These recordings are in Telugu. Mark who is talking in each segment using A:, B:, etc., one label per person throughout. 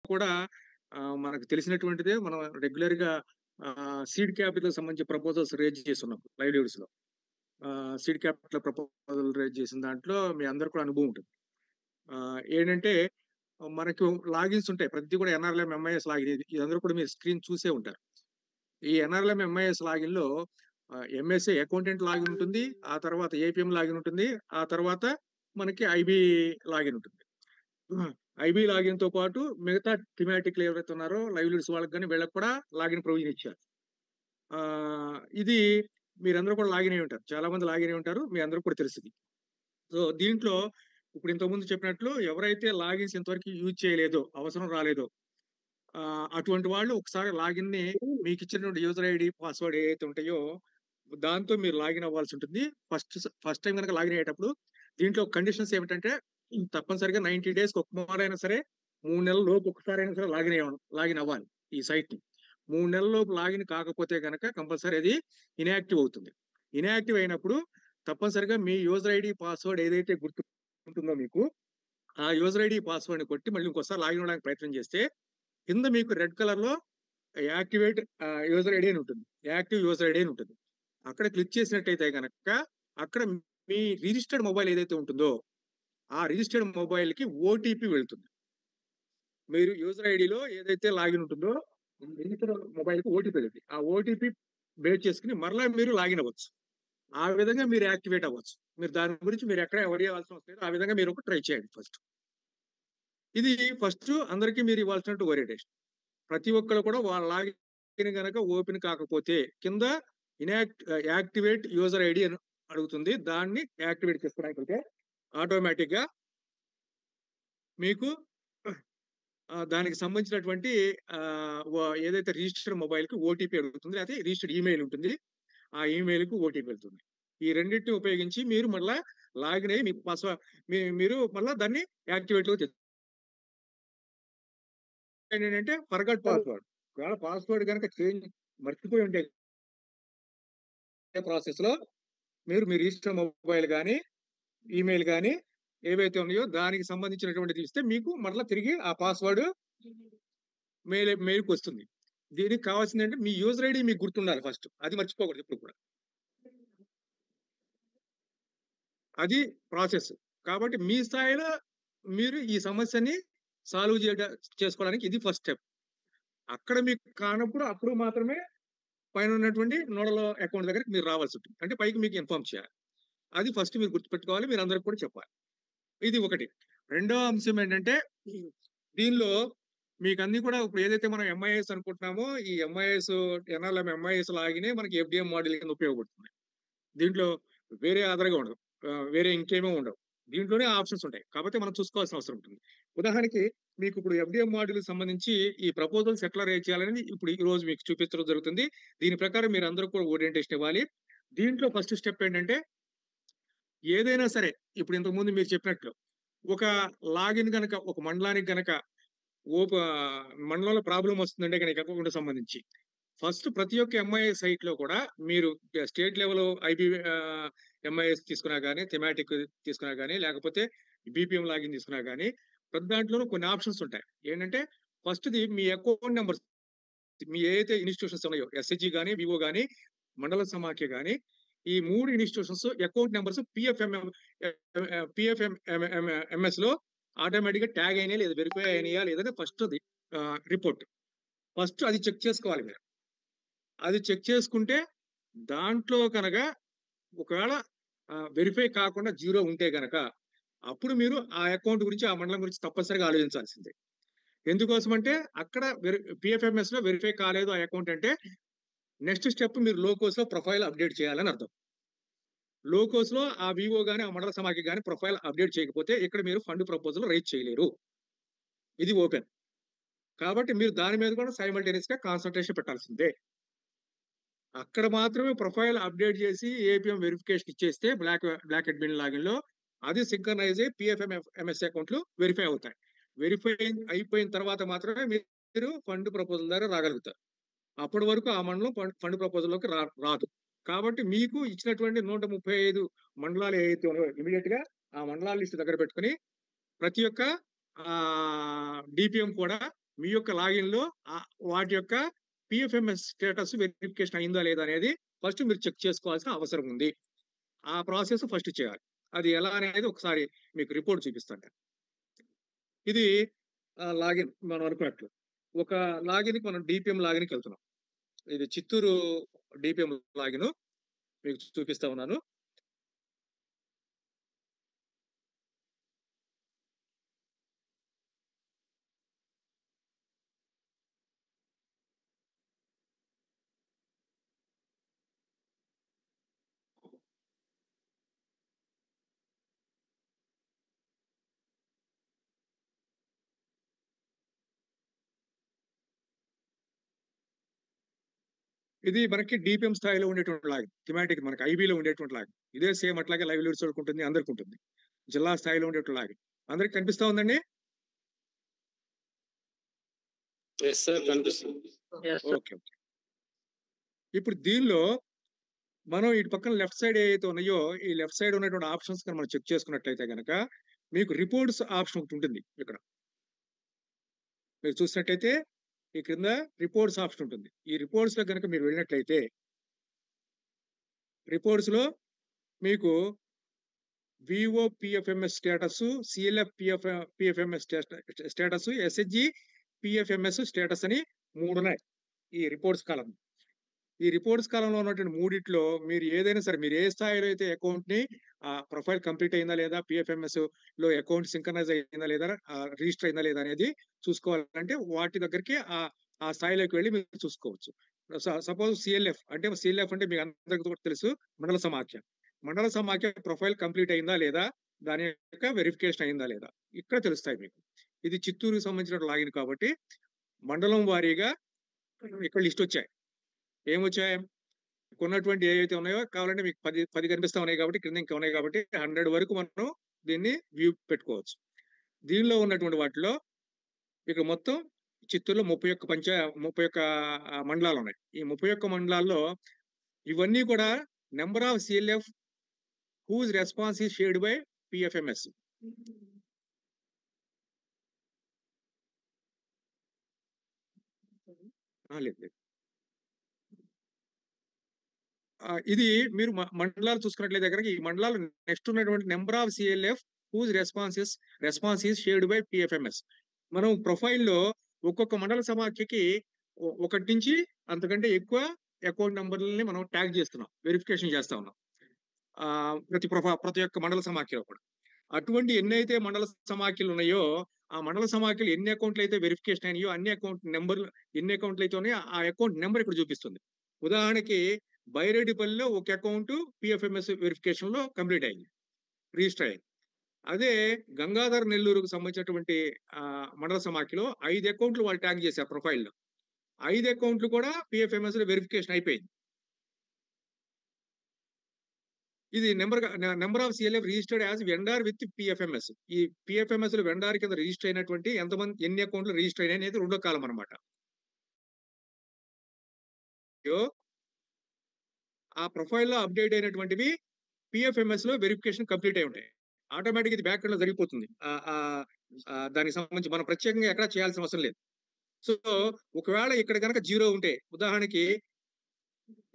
A: కూడా మనకు తెలిసినటువంటిదే. మనం రెగ్యులర్‌గా సీడ్ క్యాపిటల్‌కి సంబంధించి ప్రపోజల్స్ రేజ్ చేసున్నాం లైవ్‌లీహుడ్స్‌లో. సీడ్ క్యాపిటల్ ప్రపోజల్ రేజ్ చేసిన దాంట్లో మీ అందరికి కూడా అనుభవం ఉంటుంది. ఏంటంటే మనకు లాగిన్స్ ఉంటాయి. ప్రతిది కూడా ఎన్ఆర్‌ఎల్‌ఎం, ఎంఐఎస్ లాగిన్ ఇదందరూ కూడా మీరు స్క్రీన్ చూసే ఉంటారు. ఈ ఎన్ఆర్‌ఎల్‌ఎం, ఎంఐఎస్ లాగిన్‌లో ఎంఎస్ఏ అకౌంటెంట్ లాగిన్ ఉంటుంది. ఆ తర్వాత ఏపీఎం లాగిన్ ఉంటుంది. ఆ తర్వాత మనకి ఐబీ లాగిన్ ఉంటుంది. ఆ! ఐబీ లాగిన్‌తో పాటు మిగతా థీమాటిక్‌లు ఎవరైతే ఉన్నారో లైవ్‌లీడ్స్ వాళ్ళకి గాని వీళ్ళకి కూడా లాగిన్ ప్రొవిజన్ ఇచ్చారు. ఇది మీరందరూ కూడా లాగిన్ అయ్యి ఉంటారు. చాలా మంది లాగిన్ అయ్యి ఉంటారు. మీ అందరికి కూడా తెలుసిది. సో, దీంట్లో ఇప్పుడు ఇంతకుముందు చెప్పినట్లు ఎవరైతే లాగిన్స్ ఇంతవరకు యూజ్ చేయలేదో, అవసరం రాలేదో అటువంటి వాళ్ళు ఒకసారి లాగిన్‌ని మీకిచ్చినటువంటి యూజర్ ఐడీ, పాస్వర్డ్ ఏయైతే ఉంటాయో దాంతో మీరు లాగిన్ అవ్వాల్సి ఉంటుంది. ఫస్ట్ టైమ్ గనక లాగిన్ అయ్యేటప్పుడు దీంట్లో కండిషన్స్ ఏమిటంటే తప్పనిసరిగా 90 డేస్‌కి ఒక మారైనా సరే 3 నెలల లోపు ఒక్కసారైనా సరే లాగిన్ అవ్వాలి ఈ సైట్‌ని. 3 నెలల లోపు లాగిన్ కాకపోతే గనక కంపల్సరీ అది ఇనాక్టివ్ అవుతుంది. ఇనాక్టివ్ అయినప్పుడు తప్పనిసరిగా మీ యూజర్ ఐడీ, పాస్వర్డ్ ఏదైతే గుర్తుంటుందో మీకు, ఆ యూజర్ ఐడీ, పాస్వర్డ్‌ని కొట్టి మళ్ళీ ఇంకోసారి లాగిన్ అవ్వడానికి ప్రయత్నం చేస్తే కింద మీకు రెడ్ కలర్‌లో యాక్టివేట్ యూజర్ ఐడీ అని ఉంటుంది. యాక్టివ్ యూజర్ ఐడీ అని ఉంటుంది. అక్కడ క్లిక్ చేసినట్టయితే గనక అక్కడ మీ రిజిస్టర్డ్ మొబైల్ ఏదైతే ఉంటుందో, ఆ రిజిస్టర్డ్ మొబైల్‌కి ఓటీపీ వెళ్తుంది. మీరు యూజర్ ఐడీలో ఏదైతే లాగిన్ ఉంటుందో, రిజిస్టర్డ్ మొబైల్‌కి ఓటీపీ వెళ్తుంది. ఆ ఓటీపీ బేస్ చేసుకొని మరలా మీరు లాగిన్ అవ్వచ్చు. ఆ విధంగా మీరు యాక్టివేట్ అవ్వచ్చు. మీరు దాని గురించి మీరు ఎక్కడ వరీ అవ్వాల్సిన అవసరం లేదు. ఆ విధంగా మీరు ఒకటి ట్రై చేయండి ఫస్ట్. ఇది ఫస్ట్ అందరికీ మీరు ఇవ్వాల్సినటువంటి ఓరియంటేషన్. ప్రతి ఒక్కళ్ళు కూడా వాళ్ళ లాగిన్ గనక ఓపెన్ కాకపోతే కింద యాక్టివేట్ యూజర్ ఐడీ అని అడుగుతుంది. దాన్ని యాక్టివేట్ చేసుకోవడానికైతే ఆటోమేటిక్‌గా మీకు దానికి సంబంధించినటువంటి ఆహ్, వ ఏదైతే రిజిస్టర్డ్ మొబైల్‌కి ఓటీపీ అడుగుతుంది. లేకపోతే రిజిస్టర్డ్ ఈమెయిల్ ఉంటుంది. ఆ ఈమెయిల్‌కి ఓటీపీ వెళ్తుంది. ఈ రెండిటిని ఉపయోగించి మీరు మళ్ళా లాగిన్ అయ్యి మీ మీరు మళ్ళా దాన్ని యాక్టివేట్‌లోకి ఏంటంటే ఫర్గాట్ పాస్వర్డ్. ఒకవేళ పాస్వర్డ్ గనక మర్చిపోయి ఉంటే ప్రాసెస్‌లో మీరు మీ రిజిస్టర్ మొబైల్ గాని, ఈమెయిల్ గాని ఏవైతే ఉన్నాయో దానికి సంబంధించినటువంటిది ఇస్తే మీకు మరలా తిరిగి ఆ పాస్వర్డ్ మెయిల్‌కొస్తుంది. దీనికి కావాల్సిందేంటే మీ యూజర్ ఐడీ మీకు గుర్తుండాలి ఫస్ట్. అది మర్చిపోకూడదు ఎప్పుడు కూడా. అది ప్రాసెస్. కాబట్టి మీ స్థాయిలో మీరు ఈ సమస్యని సాల్వ్ చేసుకోవడానికి ఇది ఫస్ట్ స్టెప్. అక్కడ మీకు కానప్పుడు అప్పుడు మాత్రమే పైనున్నటువంటి నోడల్ అకౌంట్ దగ్గరికి మీరు రావాల్సుంటుంది. అంటే పైకి మీకు ఇన్ఫార్మ్ చేయాలి. అది ఫస్ట్ మీరు గుర్తుపెట్టుకోవాలి. మీరందరికి కూడా చెప్పాలి. ఇది ఒకటి. రెండో అంశం ఏంటంటే, దీనిలో మీకన్నీ కూడా ఇప్పుడు ఏదైతే మనం ఎంఐఎస్ అనుకుంటున్నామో, ఈ ఎన్ఆర్‌ఎల్ఎం ఎంఐఎస్ లాగానే మనకి ఎఫ్‌డిఎం మోడల్ కింద ఉపయోగపడుతుంది. దీంట్లో వేరే అదర్‌గా ఉండదు. వేరే ఇంకేమీ ఉండవు. దీంట్లోనే ఆప్షన్స్ ఉంటాయి. కాపోతే మనం చూసుకోవాల్సిన అవసరం ఉంటుంది. ఉదాహరణకి మీకు ఇప్పుడు ఎఫ్‌డిఎం మోడల్‌కి సంబంధించి ఈ ప్రపోజల్స్ ఎట్లా రేజ్ చేయాలనేది ఇప్పుడు ఈరోజు మీకు చూపించడం జరుగుతుంది. దీని ప్రకారం మీరందరూ కూడా ఓరియంటేషన్ ఇవ్వాలి. దీంట్లో ఫస్ట్ స్టెప్ ఏంటంటే ఏదైనా సరే, ఇప్పుడు ఇంతకుముందు మీరు చెప్పినట్లు, ఒక లాగిన్ గనక ఒక మండలానికి గనక ఓప మండలంలో ప్రాబ్లమ్ వస్తుందంటే గనక అకౌంట్‌కి సంబంధించి, ఫస్ట్ ప్రతి ఒక్క ఎంఐఎస్ సైట్‌లో కూడా మీరు స్టేట్ లెవెల్ ఎంఐఎస్ తీసుకున్నా గాని, థీమాటిక్ తీసుకున్నా గాని, లేకపోతే బీపీఎం లాగిన్ తీసుకున్నా గాని, ప్రతి దాంట్లోనూ కొన్ని ఆప్షన్స్ ఉంటాయి. ఏంటంటే, ఫస్ట్‌ది మీ అకౌంట్ నంబర్స్ మీ ఏదైతే ఇన్‌స్టిట్యూషన్స్ ఉన్నాయో ఎస్‌హెచ్‌జి గాని, వివో గాని, మండల సమాఖ్య గాని, ఈ 3 ఇన్‌స్టిట్యూషన్స్ అకౌంట్ నంబర్స్ ఎంఎస్‌లో ఆటోమేటిక్‌గా ట్యాగ్ అయినాయా లేదా వెరిఫై అయినాయా లేదని ఫస్ట్‌ది రిపోర్ట్. ఫస్ట్ అది చెక్ చేసుకోవాలి మీరు. అది చెక్ చేసుకుంటే దాంట్లో కనుక ఒకవేళ వెరిఫై కాకుండా జీరో ఉంటే గనక అప్పుడు మీరు ఆ అకౌంట్ గురించి, ఆ మండలం గురించి తప్పనిసరిగా ఆలోచించాల్సిందే. ఎందుకోసమంటే అక్కడ పీఎఫ్ఎంఎస్‌లో వెరిఫై కాలేదు ఆ అకౌంట్ అంటే నెక్స్ట్ స్టెప్ మీరు లోకోస్‌లో ప్రొఫైల్ అప్‌డేట్ చేయాలని అర్థం. లోకోస్‌లో ఆ వీవో గాని, ఆ మండల సమాఖ్య గాని ప్రొఫైల్ అప్‌డేట్ చేయకపోతే ఇక్కడ మీరు ఫండ్ ప్రపోజల్ రైజ్ చేయలేరు. ఇది ఓపెన్. కాబట్టి మీరు దాని మీద కూడా సైమల్టేనియస్‌గా కాన్సంట్రేషన్ పెట్టాల్సిందే. అక్కడ మాత్రమే ప్రొఫైల్ అప్‌డేట్ చేసి ఏపీఎం వెరిఫికేషన్ ఇచ్చేస్తే బ్లాక్ అడ్మిన్ లాగిన్‌లో అది సింక్రనైజ్ అయ్యి ఎంఎస్ అకౌంట్‌లు వెరిఫై అవుతాయి. వెరిఫై అయిపోయిన తర్వాత మాత్రమే మీరు ఫండ్ ప్రపోజల్ ద్వారా రాగలుగుతారు. అప్పటి వరకు ఆ మండలం ఫండ్ ప్రపోజల్‌లోకి రాదు. కాబట్టి మీకు ఇచ్చినటువంటి 135 మండలాలు ఏవైతే ఉన్నాయో ఇమ్మీడియేట్‌గా ఆ మండలాల లిస్ట్ దగ్గర పెట్టుకొని ప్రతి ఒక్క డీపీఎం కూడా మీ యొక్క లాగిన్‌లో వాటి యొక్క పీఎఫ్ఎంఎస్ స్టేటస్ వెరిఫికేషన్ అయిందా లేదా అనేది ఫస్ట్ మీరు చెక్ చేసుకోవాల్సిన అవసరం ఉంది. ఆ ప్రాసెస్ ఫస్ట్ చేయాలి. అది ఎలా అనేది ఒకసారి మీకు రిపోర్ట్ చూపిస్తాను నేను. ఇది లాగిన్ మనం అనుకున్నట్లు. ఒక లాగిన్‌కి మనం డీపీఎం లాగిన్‌కి వెళ్తున్నాం. ఇది చిత్తూరు డీపీఎం లాగిన్ మీకు చూపిస్తా ఉన్నాను. ఇది మనకి డీపీఎం స్థాయిలో ఉండేటువంటి లాగిన్. థీమాటిక్ మనకి ఐబీలో ఉండేటువంటి లాగిన్. ఇదే సేమ్ అట్లాగే లైవ్ లీడ్స్ వాళ్ళకి ఉంటుంది, అందరికి ఉంటుంది. జిల్లా స్థాయిలో ఉండేటువంటి లాగిన్. అందరికి కనిపిస్తా ఉందండి?
B: యెస్ సార్, కనిపిస్తుంది.
A: ఓకే. ఇప్పుడు దీనిలో మనం ఇటు పక్కన లెఫ్ట్ సైడ్ ఏవైతే ఉన్నాయో, ఈ లెఫ్ట్ సైడ్ ఉన్నటువంటి ఆప్షన్స్ కనుక మనం చెక్ చేసుకున్నట్లయితే గనక మీకు రిపోర్ట్స్ ఆప్షన్ ఒకటి ఉంటుంది ఇక్కడ. మీరు చూసినట్లయితే ఈ క్రింద రిపోర్ట్స్ ఆప్షన్ ఉంటుంది. ఈ రిపోర్ట్స్‌లో గనక మీరు వెళ్ళినట్లయితే రిపోర్ట్స్‌లో మీకు VO PFMS status, CLF PFMS status, SHG PFMS status అని 3 ఉన్నాయి. ఈ రిపోర్ట్స్ కాలమ్. ఈ రిపోర్ట్స్ కాలమ్‌లో ఉన్నటువంటి మూడిట్లో మీరు ఏదైనా సరే మీరు ఏ స్థాయిలో అయితే అకౌంట్‌ని ప్రొఫైల్ కంప్లీట్ అయిందా లేదా, పీఎఫ్ఎంఎస్‌లో అకౌంట్ సింక్రనైజ్ అయిందా లేదా, రిజిస్టర్ అయిందా లేదా అనేది చూసుకోవాలంటే వాటి దగ్గరికి ఆ స్థాయిలోకి వెళ్లి మీరు చూసుకోవచ్చు. సపోజ్ సీఎల్ఎఫ్ అంటే మీకు అందరికీ కూడా తెలుసు, మండల సమాఖ్య. మండల సమాఖ్య ప్రొఫైల్ కంప్లీట్ అయిందా లేదా, దాని యొక్క వెరిఫికేషన్ అయిందా లేదా ఇక్కడ తెలుస్తాయి మీకు. ఇది చిత్తూరుకి సంబంధించిన లాగిన్ కాబట్టి మండలం వారీగా ఇక్కడ లిస్ట్ వచ్చాయి. ఏమొచ్చాయి? ఉన్నటువంటి ఏవైతే ఉన్నాయో కావాలంటే మీకు 10 కనిపిస్తా ఉన్నాయి కాబట్టి కింద ఇంకా ఉన్నాయి కాబట్టి 100 వరకు మనం దీన్ని వ్యూ పెట్టుకోవచ్చు. దీనిలో ఉన్నటువంటి వాటిలో ఇక్కడ మొత్తం చిత్తూరులో 31 మండలాలు ఉన్నాయి. ఈ 31 మండలాల్లో ఇవన్నీ కూడా number of CLF whose response is shared by PFMS. లేదు. ఇది మీరు మండలాలు చూసుకున్నట్లయితే కనుక ఈ మండలాలు నెక్స్ట్ ఉన్నటువంటి number of CLF whose response is shared by PFMS. మనం ప్రొఫైల్లో ఒక్కొక్క మండల సమాఖ్యకి ఒకటి నుంచి అంతకంటే ఎక్కువ అకౌంట్ నంబర్లని మనం ట్యాగ్ చేస్తున్నాం, వెరిఫికేషన్ చేస్తా ఉన్నాం ప్రతి ఒక్క మండల సమాఖ్యలో కూడా. అటువంటి ఎన్నైతే మండల సమాఖ్యలు ఉన్నాయో ఆ మండల సమాఖ్యలు ఎన్ని అకౌంట్లు అయితే వెరిఫికేషన్ అయినాయో అన్ని అకౌంట్ నెంబర్లు ఎన్ని అకౌంట్లు అయితే ఉన్నాయో ఆ అకౌంట్ నెంబర్ ఇక్కడ చూపిస్తుంది. ఉదాహరణకి బైరెడ్డిపల్లిలో ఒక అకౌంట్ పీఎఫ్ఎంఎస్ వెరిఫికేషన్ లో కంప్లీట్ అయింది, రిజిస్టర్ అయింది. అదే గంగాధర్ నెల్లూరుకు సంబంధించినటువంటి మండల సమాఖ్యలో 5 అకౌంట్లు వాళ్ళు ట్యాగ్ చేశారు ప్రొఫైల్లో. 5 అకౌంట్లు కూడా పీఎఫ్ఎంఎస్ లో వెరిఫికేషన్ అయిపోయింది. ఇది number of CLF registered as vendor with PFMS. ఈ పీఎఫ్ఎంఎస్ లో వెండార్ కింద రిజిస్టర్ అయినటువంటి ఎన్ని అకౌంట్లు రిజిస్టర్ అయినాయి అనేది రెండో కాలం అనమాట. ఆ ప్రొఫైల్లో అప్డేట్ అయినటువంటివి పీఎఫ్ఎంఎస్ లో వెరిఫికేషన్ కంప్లీట్ అయి ఉంటాయి. ఆటోమేటిక్ ఇది బ్యాక్ లో జరిగిపోతుంది. దానికి సంబంధించి మనం ప్రత్యేకంగా ఎక్కడ చేయాల్సిన అవసరం లేదు. సో ఒకవేళ ఇక్కడ కనుక 0 ఉంటే, ఉదాహరణకి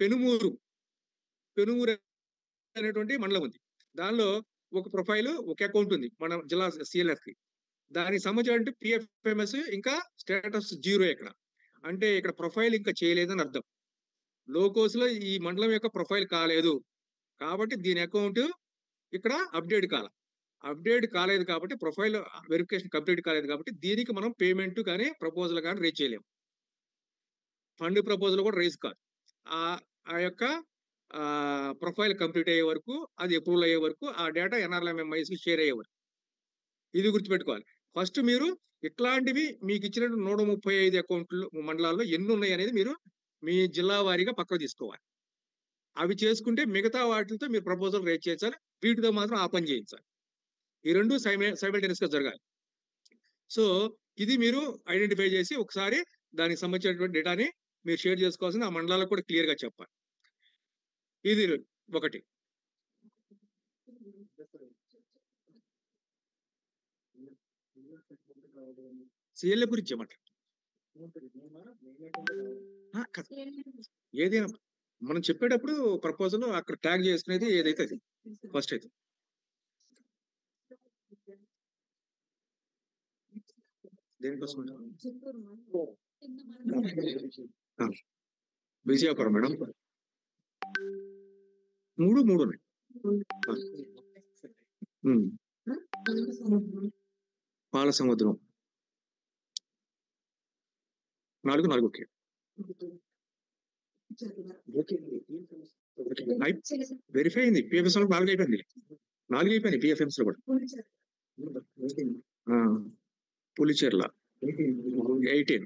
A: పెనుమూరు అనేటువంటి మండలం ఉంది. దానిలో ఒక ప్రొఫైల్ ఒక అకౌంట్ ఉంది మన జిల్లా సీఎల్ఎఫ్ కి. దానికి సంబంధించిన పీఎఫ్ఎంఎస్ ఇంకా స్టేటస్ 0 ఇక్కడ. అంటే ఇక్కడ ప్రొఫైల్ ఇంకా చేయలేదని అర్థం. లోకోస్ లో ఈ మండలం యొక్క ప్రొఫైల్ కాలేదు కాబట్టి దీని అకౌంట్ ఇక్కడ అప్డేట్ కాలేదు కాబట్టి ప్రొఫైల్ వెరిఫికేషన్ కంప్లీట్ కాలేదు కాబట్టి దీనికి మనం పేమెంట్ కానీ ప్రపోజల్ కానీ రేజ్ చేయలేము. ఫండ్ ప్రపోజల్ కూడా రేజ్ కాదు. ఆ యొక్క ప్రొఫైల్ కంప్లీట్ అయ్యే వరకు, అది అప్రూవల్ అయ్యే వరకు, ఆ డేటా ఎన్ఆర్ఎల్ఎంఐస్ షేర్ అయ్యే వరకు ఇది గుర్తుపెట్టుకోవాలి. ఫస్ట్ మీరు ఇట్లాంటివి మీకు ఇచ్చినట్టు 135 అకౌంట్లు మండలాల్లో ఎన్ని ఉన్నాయి అనేది మీరు మీ జిల్లా వారీగా పక్కకు తీసుకోవాలి. అవి చేసుకుంటే మిగతా వాటితో మీరు ప్రపోజల్ రేజ్ చేయించాలి. వీటితో మాత్రం ఆ పని చేయించాలి. ఈ రెండు సైమల్టేనియస్ గా జరగాలి. సో ఇది మీరు ఐడెంటిఫై చేసి ఒకసారి దానికి సంబంధించినటువంటి డేటాని మీరు షేర్ చేసుకోవాల్సిన ఆ మండలాలకు కూడా క్లియర్ గా చెప్పాలి. ఇది ఒకటి. సీఎల్ఎఫ్ గురించి ఏమంటారు? ఏదైనా మనం చెప్పేటప్పుడు ప్రపోజల్ అక్కడ ట్యాగ్ చేసుకునేది ఏదైతే అది ఫస్ట్ అయితే దేనికోసం విజయపురం మేడం 3 ఉన్నాయి. పాల సముద్రం 4 ఓకే. వెరిఫై అయింది. పిఎఫ్ఎస్ లో 4 అయిపోయింది. 4 అయిపోయింది పిఎఫ్ఎంస్ లో కూడా. పులిచెర్ల 18.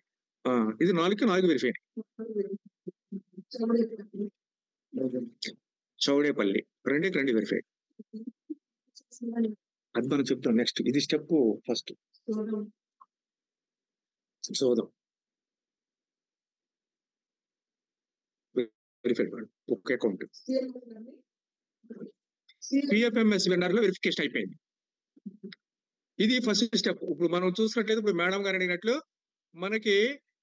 A: ఇది 4 వెరిఫై. చౌడేపల్లి 2 వెరిఫై. అది మనం చెప్తాం నెక్స్ట్. ఇది స్టెప్ ఫస్ట్. సోదం వెరిఫైడ్ ఒక అకౌంట్. పిఎఫ్ఎంఎస్ వెండర్ లో వెరిఫికేషన్ అయిపోయింది. ఇది ఫస్ట్ స్టెప్. ఇప్పుడు మనం చూసినట్లయితే ఇప్పుడు మేడం గారు అడిగినట్లు మనకి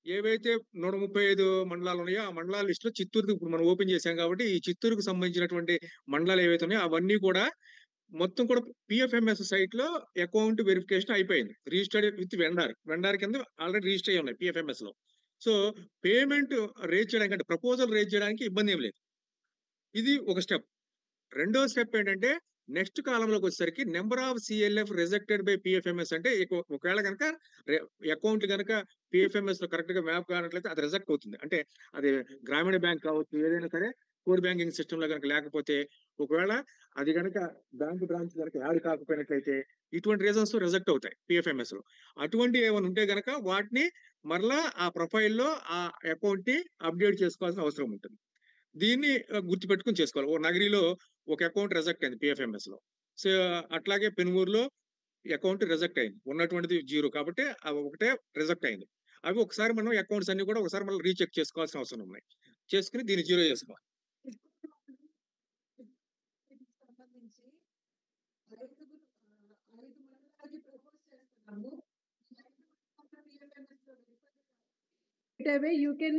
A: ఏవైతే 135 మండలాలు ఉన్నాయో ఆ మండలాల లిస్ట్ లో చిత్తూరుకి ఇప్పుడు మనం ఓపెన్ చేశాం కాబట్టి ఈ చిత్తూరుకు సంబంధించినటువంటి మండలాలు ఏవైతే ఉన్నాయో అవన్నీ కూడా మొత్తం కూడా పిఎఫ్ఎంఎస్ సైట్ లో అకౌంట్ వెరిఫికేషన్ అయిపోయింది. రిజిస్టర్డ్ విత్ వెండార్ కింద ఆల్రెడీ రిజిస్టర్ అయ్యి ఉన్నాయి పిఎఫ్ఎంఎస్ లో. సో పేమెంట్ రేజ్ చేయడానికి అంటే ప్రపోజల్ రేజ్ చేయడానికి ఇబ్బంది ఏం లేదు. ఇది ఒక స్టెప్. రెండో స్టెప్ ఏంటంటే నెక్స్ట్ కాలంలోకి వచ్చేసరికి number of CLF rejected by PFMS అంటే ఒకవేళ కనుక అకౌంట్ కనుక పిఎఫ్ఎంఎస్ లో కరెక్ట్ గా మ్యాప్ కానట్లయితే అది రిజెక్ట్ అవుతుంది. అంటే అది గ్రామీణ బ్యాంక్ కావచ్చు, ఏదైనా సరే కోర్ బ్యాంకింగ్ సిస్టమ్ లో కనుక లేకపోతే, ఒకవేళ అది కనుక బ్యాంక్ బ్రాంచ్ కనుక యాడ్ కాకపోయినట్లయితే ఇటువంటి రీజన్స్ రిజెక్ట్ అవుతాయి పిఎఫ్ఎంఎస్ లో. అటువంటి ఏమైనా ఉంటే కనుక వాటిని మరలా ఆ ప్రొఫైల్లో ఆ అకౌంట్ ని అప్డేట్ చేసుకోవాల్సిన అవసరం ఉంటుంది. దీన్ని గుర్తుపెట్టుకుని చేసుకోవాలి. ఓ నగరిలో ఒక అకౌంట్ రిజెక్ట్ అయింది పిఎఫ్ఎంఎస్ లో. సో అట్లాగే పెనుమూరులో అకౌంట్ రిజెక్ట్ అయింది, ఉన్నటువంటిది 0 కాబట్టి ఒకటే రిజెక్ట్ అయింది. అవి ఒకసారి మనం అకౌంట్స్ అన్ని కూడా ఒకసారి మనం రీచెక్ చేసుకోవాల్సిన అవసరం ఉన్నాయి. చేసుకుని దీన్ని 0 చేసుకోవాలి.
C: You can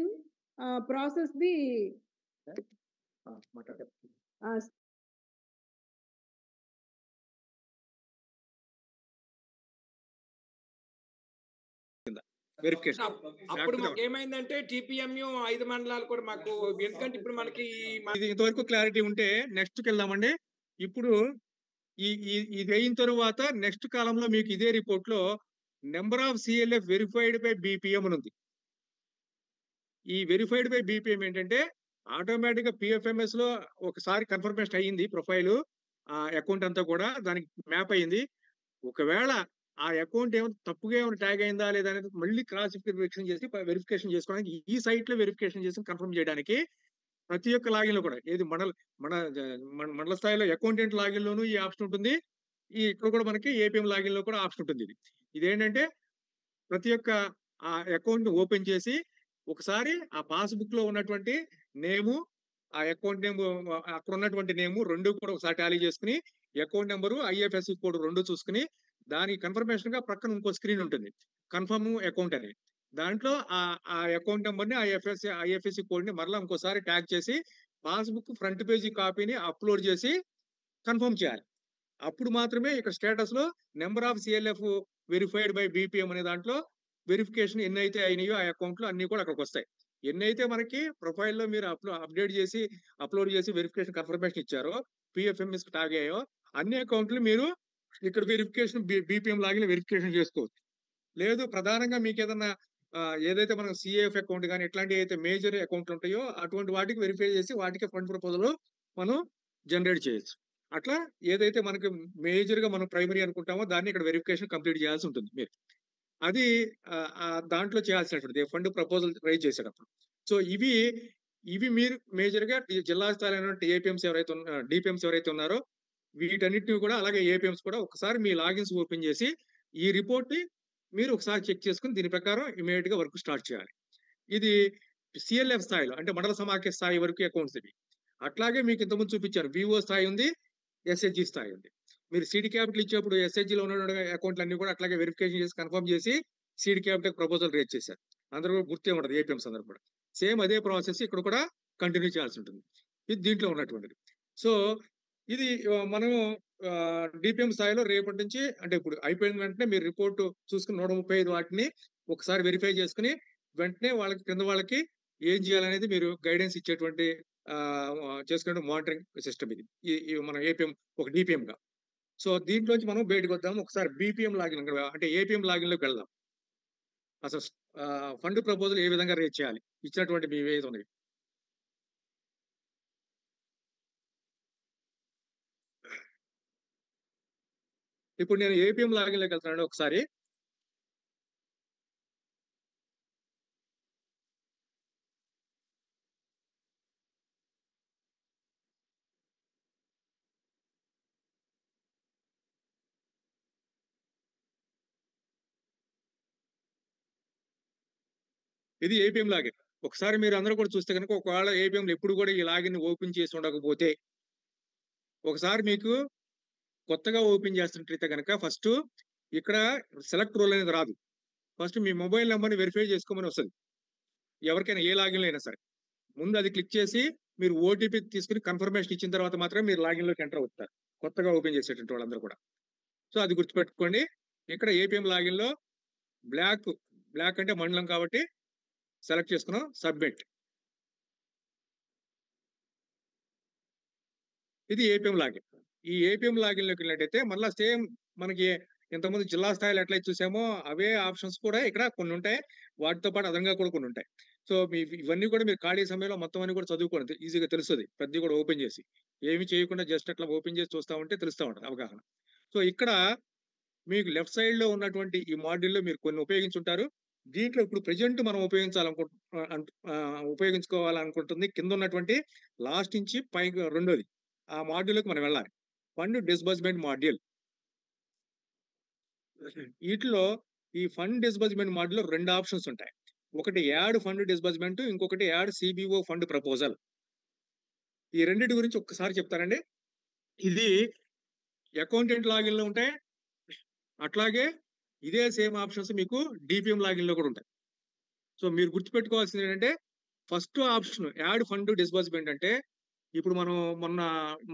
C: process the
A: verification.
D: అప్పుడు మాకు ఏమైందంటే టిపిఎంయు 5 మండలాలు కూడా మాకు, ఎందుకంటే ఇప్పుడు మనకి
A: ఇది ఇంతవరకు క్లారిటీ ఉంటే నెక్స్ట్ కి వెళ్దామండి. ఇప్పుడు ఇది అయిన తరువాత నెక్స్ట్ కాలంలో మీకు ఇదే రిపోర్ట్ లో number of CLF verified by BPM అని ఉంది. ఈ వెరిఫైడ్ బై బిపిఎం ఏంటంటే ఆటోమేటిక్ గా పిఎఫ్ఎంఎస్ లో ఒకసారి కన్ఫర్మేషన్ అయ్యింది ప్రొఫైల్, ఆ అకౌంట్ అంతా కూడా దానికి మ్యాప్ అయ్యింది. ఒకవేళ ఆ అకౌంట్ ఏమైనా తప్పుగా ఏమైనా ట్యాగ్ అయిందా లేదా అనేది మళ్ళీ క్రాస్ వెరిఫికేషన్ చేసి వెరిఫికేషన్ చేసుకోవడానికి ఈ సైట్ లో వెరిఫికేషన్ చేసి కన్ఫర్మ్ చేయడానికి ప్రతి ఒక్క లాగిన్ లో కూడా ఏది మండల స్థాయిలో అకౌంటెంట్ లాగిన్ లోను ఈ ఆప్షన్ ఉంటుంది. ఇక్కడ కూడా మనకి ఏపీఎం లాగిన్ లో కూడా ఆప్షన్ ఉంటుంది. ఇదేంటంటే ప్రతి ఒక్క ఆ అకౌంట్ ని ఓపెన్ చేసి ఒకసారి ఆ పాస్బుక్ లో ఉన్నటువంటి నేము, ఆ అకౌంట్ నేమ్, అక్కడ ఉన్నటువంటి నేము 2 కూడా ఒకసారి టాలీ చేసుకుని అకౌంట్ నెంబరు ఐఎఫ్ఎస్సి కోడ్ 2 చూసుకుని దానికి కన్ఫర్మేషన్ గా ప్రక్కన ఇంకో స్క్రీన్ ఉంటుంది కన్ఫర్మ్ అకౌంట్ అని. దాంట్లో ఆ అకౌంట్ నెంబర్ ని ఐఎఫ్ఎస్సి కోడ్ ని మరలా ఇంకోసారి ట్యాగ్ చేసి పాస్బుక్ ఫ్రంట్ పేజీ కాపీని అప్లోడ్ చేసి కన్ఫర్మ్ చేయాలి. అప్పుడు మాత్రమే ఇక్కడ స్టేటస్ లో number of CLF verified by BPM అనే దాంట్లో వెరిఫికేషన్ ఎన్నైతే అయినాయో ఆ అకౌంట్ లో అన్ని కూడా అక్కడికి వస్తాయి. ఎన్నైతే మనకి ప్రొఫైల్లో మీరు అప్డేట్ చేసి అప్లోడ్ చేసి వెరిఫికేషన్ కన్ఫర్మేషన్ ఇచ్చారో పిఎఫ్ఎంఎస్ ట్యాగ్ అయ్యాయో అన్ని అకౌంట్లు మీరు ఇక్కడ వెరిఫికేషన్ బిపిఎం లాగిన్ వెరిఫికేషన్ చేసుకోవచ్చు. లేదు ప్రధానంగా మీకు ఏదన్నా ఏదైతే మనం సిఏఎఫ్ అకౌంట్ కానీ ఇట్లాంటి అయితే మేజర్ అకౌంట్లు ఉంటాయో అటువంటి వాటికి వెరిఫై చేసి వాటికి ఫండ్ ప్రపోజల్ మనం జనరేట్ చేయొచ్చు. అట్లా ఏదైతే మనకి మేజర్ గా మనం ప్రైమరీ అనుకుంటామో దాన్ని ఇక్కడ వెరిఫికేషన్ కంప్లీట్ చేయాల్సి ఉంటుంది మీరు. అది దాంట్లో చేయాల్సినటువంటి ఫండ్ ప్రపోజల్ రైజ్ చేసేటప్పుడు. సో ఇవి మీరు మేజర్ గా జిల్లా స్థాయిలో ఏపీఎంస్ ఎవరైతే డిపిఎంస్ ఎవరైతే ఉన్నారో వీటన్నిటిని కూడా అలాగే ఏపీఎంస్ కూడా ఒకసారి మీ లాగిన్స్ ఓపెన్ చేసి ఈ రిపోర్ట్ ని మీరు ఒకసారి చెక్ చేసుకుని దీని ప్రకారం ఇమీడియట్ గా వర్క్ స్టార్ట్ చేయాలి. ఇది సిఎల్ఎఫ్ స్థాయిలో అంటే మండల సమాఖ్య స్థాయి వరకు అకౌంట్స్ ఇవి. అట్లాగే మీకు ఇంతకుముందు చూపించారు వివో స్థాయి ఉంది, ఎస్హెచ్జి స్థాయి ఉంది. మీరు సీడ్ క్యాపిటల్ ఇచ్చేప్పుడు ఎస్హెచ్జిలో ఉన్న అకౌంట్లు అన్ని కూడా అట్లాగే వెరిఫికేషన్ చేసి కన్ఫర్మ్ చేసి సీడ్ క్యాపిటల్ ప్రపోజల్ రేజ్ చేశారు. అందరూ గుర్తే ఉండదు ఏపీఎంస్ అందరూ కూడా. సేమ్ అదే ప్రాసెస్ ఇక్కడ కూడా కంటిన్యూ చేయాల్సి ఉంటుంది. ఇది దీంట్లో ఉన్నటువంటిది. సో ఇది మనము డిపిఎం స్థాయిలో రేపటి నుంచి అంటే ఇప్పుడు అయిపోయిన వెంటనే మీరు రిపోర్ట్ చూసుకుని 135 వాటిని ఒకసారి వెరిఫై చేసుకుని వెంటనే వాళ్ళకి కింద వాళ్ళకి ఏం చేయాలనేది మీరు గైడెన్స్ ఇచ్చేటువంటి చేసుకునే మానిటరింగ్ సిస్టమ్ ఇది. మన ఏపీఎం ఒక డిపిఎం గా. సో దీంట్లోంచి మనం బయటకు వద్దాం. ఒకసారి బీపీఎం లాగిన్ అంటే ఏపీఎం లాగిన్ లోకి వెళ్దాం. అసలు ఫండ్ ప్రపోజల్ ఏ విధంగా రేజ్ చేయాలి ఇచ్చినటువంటి మీ ఏది ఉన్నాయి. ఇప్పుడు నేను ఏపీఎం లాగిన్ లోకి వెళ్తున్నాను ఒకసారి. ఇది ఏపీఎం లాగిన్. ఒకసారి మీరు అందరూ కూడా చూస్తే కనుక ఒకవేళ ఏపీఎం ఎప్పుడు కూడా ఈ లాగిన్ ఓపెన్ చేసి ఉండకపోతే ఒకసారి మీకు కొత్తగా ఓపెన్ చేస్తున్నట్లయితే కనుక ఫస్ట్ ఇక్కడ సెలెక్ట్ రోల్ అనేది రాదు. ఫస్ట్ మీ మొబైల్ నెంబర్ని వెరిఫై చేసుకోమని వస్తుంది. ఎవరికైనా ఏ లాగిన్ అయినా సరే ముందు అది క్లిక్ చేసి మీరు ఓటీపీ తీసుకుని కన్ఫర్మేషన్ ఇచ్చిన తర్వాత మాత్రం మీరు లాగిన్ లోకి ఎంటర్ అవుతారు. కొత్తగా ఓపెన్ చేసేటువంటి వాళ్ళందరూ కూడా. సో అది గుర్తుపెట్టుకోండి. ఇక్కడ ఏపీఎం లాగిన్ లో బ్లాక్ అంటే మండలం కాబట్టి సెలెక్ట్ చేసుకున్నాం సబ్మిట్. ఇది ఏపీఎం లాగిన్. ఈ ఏపీఎం లాగిన్ లోకి వెళ్ళినట్టయితే మళ్ళీ సేమ్ మనకి ఇంతకుముందు జిల్లా స్థాయిలో ఎట్లయితే చూసామో అవే ఆప్షన్స్ కూడా ఇక్కడ కొన్ని ఉంటాయి. వాటితో పాటు అదనంగా కూడా కొన్ని ఉంటాయి. సో ఇవన్నీ కూడా మీరు ఖాళీ సమయంలో మొత్తం అన్ని కూడా చదువుకోండి. ఈజీగా తెలుస్తుంది. ప్రతి కూడా ఓపెన్ చేసి ఏమి చేయకుండా జస్ట్ అట్లా ఓపెన్ చేసి చూస్తూ ఉంటే తెలుస్తూ ఉంటుంది అవగాహన. సో ఇక్కడ మీకు లెఫ్ట్ సైడ్ లో ఉన్నటువంటి ఈ మాడ్యూల్లో మీరు కొన్ని ఉపయోగించుంటారు. దీంట్లో ఇప్పుడు ప్రెజెంట్ మనం ఉపయోగించుకోవాలనుకుంటుంది కింద ఉన్నటువంటి లాస్ట్ నుంచి పైకి రెండోది ఆ మాడ్యూల్కి మనం వెళ్ళాలి. Fund disbursement module. వీటిలో ఈ ఫండ్ డిస్బర్స్మెంట్ మాడ్యూల్లో 2 ఆప్షన్స్ ఉంటాయి. ఒకటి యాడ్ ఫండ్ డిస్బర్స్మెంట్, ఇంకొకటి యాడ్ సిబిఓ ఫండ్ ప్రపోజల్. ఈ రెండింటి గురించి ఒక్కసారి చెప్తానండి. ఇది అకౌంటెంట్ లాగిన్ లో ఉంటాయి. అట్లాగే ఇదే సేమ్ ఆప్షన్స్ మీకు డిపిఎం లాగిన్ లో కూడా ఉంటాయి. సో మీరు గుర్తుపెట్టుకోవాల్సింది ఏంటంటే first option add fund disbursement అంటే ఇప్పుడు మనం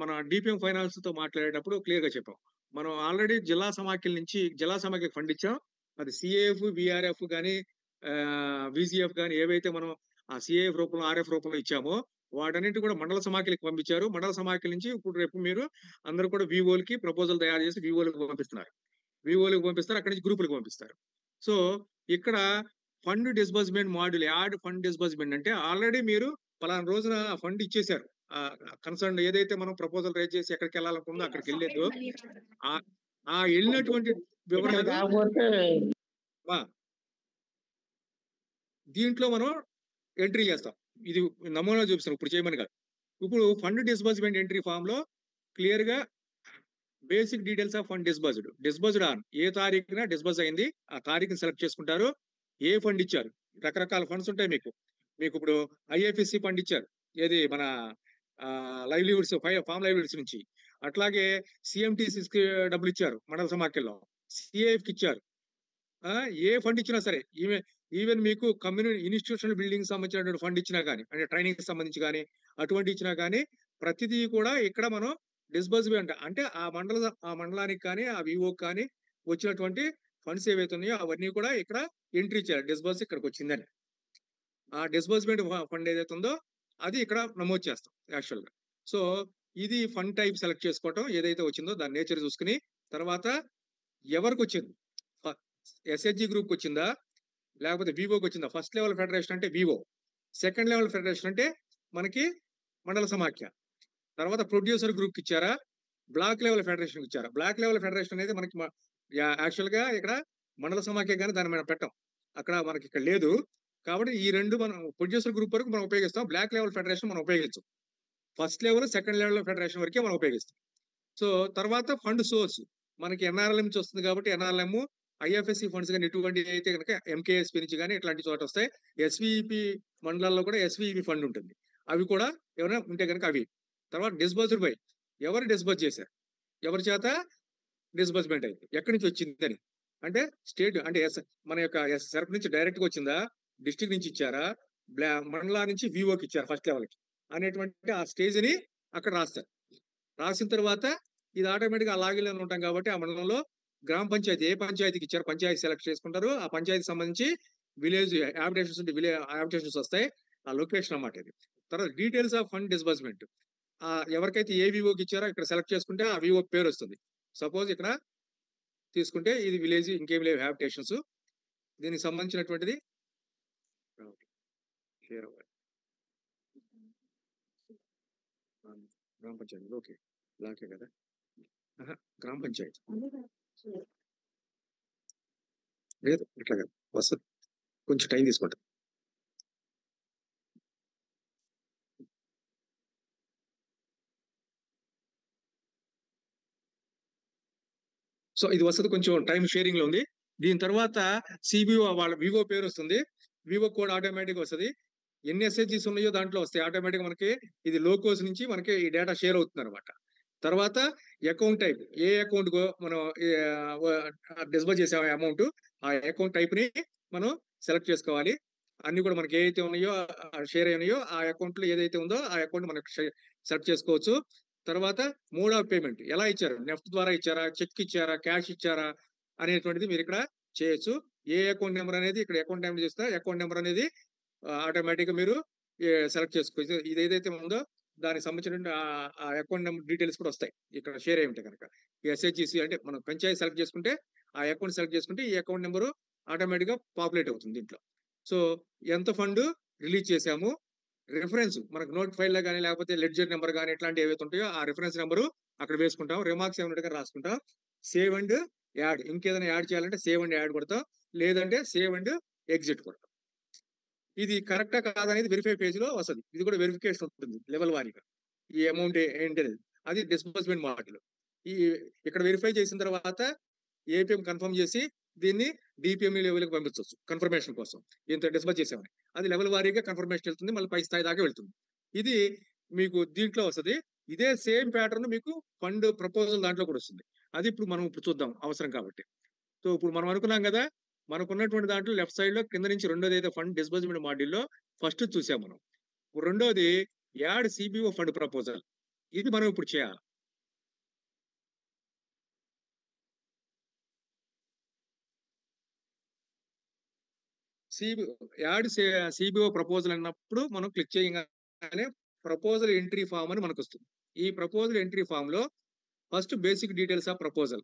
A: మన డిపిఎం ఫైనాన్స్ తో మాట్లాడేటప్పుడు క్లియర్ గా చెప్పాం. మనం ఆల్రెడీ జిల్లా సమాఖ్యకి ఫండ్ ఇచ్చాం. అది సిఏఎఫ్, విఆర్ఎఫ్ కానీ విసిఎఫ్ కానీ ఏవైతే మనం ఆ సిఏఎఫ్ రూపంలో ఆర్ఎఫ్ రూపంలో ఇచ్చామో వాటన్నింటి కూడా మండల సమాఖ్యలకు పంపించారు. మండల సమాఖ్యల నుంచి ఇప్పుడు రేపు మీరు అందరూ కూడా వివోలకి ప్రపోజల్ తయారు చేసి వివోలకు పంపిస్తారు. అక్కడి నుంచి గ్రూపులకు పంపిస్తారు. సో ఇక్కడ fund disbursement module add fund disbursement అంటే ఆల్రెడీ మీరు పలానా రోజున ఫండ్ ఇచ్చేశారు. కన్సర్న్ ఏదైతే మనం ప్రపోజల్ రేజ్ చేసి ఎక్కడికి వెళ్ళాలనుకుందో అక్కడికి వెళ్ళేదో ఆ వెళ్ళినటువంటి వివరాలు దీంట్లో మనం ఎంట్రీ చేస్తాం. ఇది నమూనా చూపిస్తాం ఇప్పుడు చేయమని కాదు. ఇప్పుడు ఫండ్ డిస్బర్స్మెంట్ ఎంట్రీ ఫామ్ లో క్లియర్ గా basic details of fund disbursed on a తారీఖున డిస్బర్స్ అయింది ఆ తారీఖుని సెలెక్ట్ చేసుకుంటారు. ఏ ఫండ్ ఇచ్చారు, రకరకాల ఫండ్స్ ఉంటాయి. మీకు ఇప్పుడు ఐఎఫ్ఎస్సి ఫండ్ ఇచ్చారు, ఏది మన లైవ్లీవుడ్స్ ఫామ్ లైవ్లీవుడ్స్ నుంచి. అట్లాగే సిఎంటిసిస్ కి డబ్బులు ఇచ్చారు మండల సమాఖ్యలో, సిఏఎఫ్ కి ఇచ్చారు. ఏ ఫండ్ ఇచ్చినా సరే ఈవెన్ మీకు కమ్యూనిటీ ఇన్స్టిట్యూషనల్ బిల్డింగ్ సంబంధించినటువంటి ఫండ్ ఇచ్చినా కానీ అంటే ట్రైనింగ్ సంబంధించి కానీ అటువంటి ఇచ్చినా కానీ ప్రతిదీ కూడా ఇక్కడ మనం డిస్బర్స్మెంట్ అంటే ఆ మండలానికి కానీ ఆ వివోకి కానీ వచ్చినటువంటి ఫండ్స్ ఏవైతే ఉన్నాయో అవన్నీ కూడా ఇక్కడ ఎంట్రీ చేయాలి. డిస్బర్స్ ఇక్కడికి వచ్చిందని ఆ డిస్బర్స్మెంట్ ఫండ్ ఏదైతే ఉందో అది ఇక్కడ నమోదు చేస్తాం యాక్చువల్ గా. సో ఇది ఫండ్ టైప్ సెలెక్ట్ చేసుకోవటం ఏదైతే వచ్చిందో దాని నేచర్ చూసుకుని తర్వాత ఎవరికి వచ్చింది, ఎస్హెచ్జి గ్రూప్ వచ్చిందా లేకపోతే వివోకి వచ్చిందా. ఫస్ట్ లెవెల్ ఫెడరేషన్ అంటే వివో, సెకండ్ లెవెల్ ఫెడరేషన్ అంటే మనకి మండల సమాఖ్య, తర్వాత ప్రొడ్యూసర్ గ్రూప్ ఇచ్చారా, బ్లాక్ లెవెల్ ఫెడరేషన్ ఇచ్చారా. బ్లాక్ లెవెల్ ఫెడరేషన్ అనేది మనకి యాక్చువల్ గా ఇక్కడ మండల సమాఖ్య కానీ దాన్ని మనం పెట్టాం, అక్కడ మనకి ఇక్కడ లేదు. కాబట్టి ఈ రెండు మనం ప్రొడ్యూసర్ గ్రూప్ వరకు మనం ఉపయోగిస్తాం. బ్లాక్ లెవెల్ ఫెడరేషన్ మనం ఉపయోగించాం. First level second level federation వరకే మనం ఉపయోగిస్తాం. సో తర్వాత ఫండ్ సోర్స్ మనకి ఎన్ఆర్ఎల్ నుంచి వస్తుంది కాబట్టి ఎన్ఆర్ఎల్ఎం, ఐఎఫ్ఎస్సి ఫండ్స్ కానీ ఇటువంటి అయితే కనుక ఎంకేఎస్పీ నుంచి కానీ ఇట్లాంటి చోట వస్తాయి. ఎస్విఈపి మండలాల్లో కూడా ఎస్విఈపి ఫండ్ ఉంటుంది, అవి కూడా ఏమైనా ఉంటే కనుక అవి. తర్వాత డిస్బర్స్డ్ బై ఎవరు డిస్బర్స్ చేశారు, ఎవరి చేత డిస్బర్స్మెంట్ అయింది, ఎక్కడి నుంచి వచ్చిందని అంటే స్టేట్ అంటే మన యొక్క సెర్ప్ నుంచి డైరెక్ట్ గా వచ్చిందా డిస్ట్రిక్ట్ నుంచి ఇచ్చారా, మండలా నుంచి వివోకి ఇచ్చారు ఫస్ట్ లెవెల్కి అనేటువంటి ఆ స్టేజ్ని అక్కడ రాస్తారు. రాసిన తర్వాత ఇది ఆటోమేటిక్గా ఆ లాగిన్లో ఉంటాం కాబట్టి ఆ మండలంలో గ్రామ పంచాయతీ ఏ పంచాయతీకి ఇచ్చారో పంచాయతీ సెలెక్ట్ చేసుకుంటారు. ఆ పంచాయతీకి సంబంధించి విలేజ్ హ్యాబిటేషన్స్ ఉంటే విలేజ్ హ్యాబిటేషన్స్ వస్తాయి. ఆ లొకేషన్ అన్నమాట ఇది. తర్వాత డీటెయిల్స్ ఆఫ్ ఫండ్ డిస్బర్స్మెంట్ ఎవరికైతే ఏ వివోకి ఇచ్చారో ఇక్కడ సెలెక్ట్ చేసుకుంటే ఆ వివో పేరు వస్తుంది. సపోజ్ ఇక్కడ తీసుకుంటే ఇది విలేజ్, ఇంకేం లేవు హ్యాబిటేషన్స్. దీనికి సంబంధించినటువంటిది గ్రామ పంచాయతీ. ఓకే, లాకే కదా, గ్రామ పంచాయతీ లేదు, ఇట్లా కాదు, వస్తుంది, కొంచెం టైం తీసుకుంటాం. సో ఇది వస్తుంది, కొంచెం టైం షేరింగ్ లో ఉంది. దీని తర్వాత సిబిఓ వాళ్ళ వివో పేరు వస్తుంది, వివో కోడ్ ఆటోమేటిక్ వస్తుంది. ఎన్ని ఎస్హెచ్జీస్ ఉన్నాయో దాంట్లో వస్తాయి ఆటోమేటిక్. మనకి ఇది లోకోస్ నుంచి మనకి ఈ డేటా షేర్ అవుతుంది అనమాట. తర్వాత అకౌంట్ టైప్, ఏ అకౌంట్ మనం డిస్బర్స్ చేసే అమౌంట్, ఆ అకౌంట్ టైప్ ని మనం సెలెక్ట్ చేసుకోవాలి. అన్ని కూడా మనకి ఏదైతే ఉన్నాయో షేర్ అయినాయో ఆ అకౌంట్ లో ఏదైతే ఉందో ఆ అకౌంట్ మనకు సెలెక్ట్ చేసుకోవచ్చు. తర్వాత మోడ్ ఆఫ్ పేమెంట్ ఎలా ఇచ్చారు, నెఫ్ట్ ద్వారా ఇచ్చారా, చెక్ ఇచ్చారా, క్యాష్ ఇచ్చారా అనేటువంటిది మీరు ఇక్కడ చేయొచ్చు. ఏ అకౌంట్ నెంబర్ అనేది ఇక్కడ అకౌంట్ నెంబర్ చేస్తే అకౌంట్ నెంబర్ అనేది ఆటోమేటిక్ గా మీరు సెలెక్ట్ చేసుకోవచ్చు. ఇది ఏదైతే ఉందో దానికి సంబంధించిన ఆ అకౌంట్ నెంబర్ డీటెయిల్స్ కూడా వస్తాయి ఇక్కడ షేర్ అయి ఉంటాయి కనుక. ఎస్హెచ్జిసి అంటే మనం పంచాయతీ సెలెక్ట్ చేసుకుంటే ఆ అకౌంట్ సెలెక్ట్ చేసుకుంటే ఈ అకౌంట్ నెంబరు ఆటోమేటిక్ గా పాపులేట్ అవుతుంది దీంట్లో. సో ఎంత ఫండ్ రిలీజ్ చేశాము, రిఫరెన్స్ మనకు నోట్ ఫైల్ లో కానీ లేకపోతే లెడ్జర్ నెంబర్ కానీ ఇట్లాంటి ఏవైతే ఉంటాయో ఆ రిఫరెన్స్ నెంబరు అక్కడ వేసుకుంటాం. రిమార్క్స్ ఏమైనా రాసుకుంటాం. సేవ్ అండ్ యాడ్, ఇంకేదైనా యాడ్ చేయాలంటే సేవ్ అండ్ యాడ్ కొడతాం, లేదంటే సేవ్ అండ్ ఎగ్జిట్ కొడతాం. ఇది కరెక్టా కాదనేది వెరిఫై పేజ్ లో వస్తుంది. ఇది కూడా వెరిఫికేషన్ ఉంటుంది లెవెల్ వారీగా, ఈ అమౌంట్ ఏంటనేది. అది డిస్బర్స్మెంట్ మోడల్. ఈ ఇక్కడ వెరిఫై చేసిన తర్వాత ఏపీఎం కన్ఫర్మ్ చేసి దీన్ని డిపిఎం లెవెల్కి పంపించవచ్చు కన్ఫర్మేషన్ కోసం, ఇంత డిస్బర్స్ చేసామని. అది లెవెల్ వారీగా కన్ఫర్మేషన్ వెళ్తుంది, మళ్ళీ పై స్థాయి దాకా వెళ్తుంది. ఇది మీకు దీంట్లో వస్తుంది. ఇదే సేమ్ ప్యాటర్న్ మీకు ఫండ్ ప్రపోజల్ దాంట్లో కూడా వస్తుంది. అది మనం చూద్దాం అవసరం కాబట్టి. సో ఇప్పుడు మనం అనుకున్నాం కదా, మనకున్నటువంటి దాంట్లో లెఫ్ట్ సైడ్ లో కింద నుంచి రెండోది అయితే ఫండ్ డిస్బర్స్మెంట్ మాడ్యూల్లో ఫస్ట్ చూసాం మనం. రెండోది యాడ్ సిబిఓ ఫండ్ ప్రపోజల్, ఇది మనం ఇప్పుడు చేయాలి. యాడ్ సిబిఓ ప్రపోజల్ అన్నప్పుడు మనం క్లిక్ చేయగానే ప్రపోజల్ ఎంట్రీ ఫామ్ అని మనకు వస్తుంది. ఈ ప్రపోజల్ ఎంట్రీ ఫామ్ లో first basic details of proposal.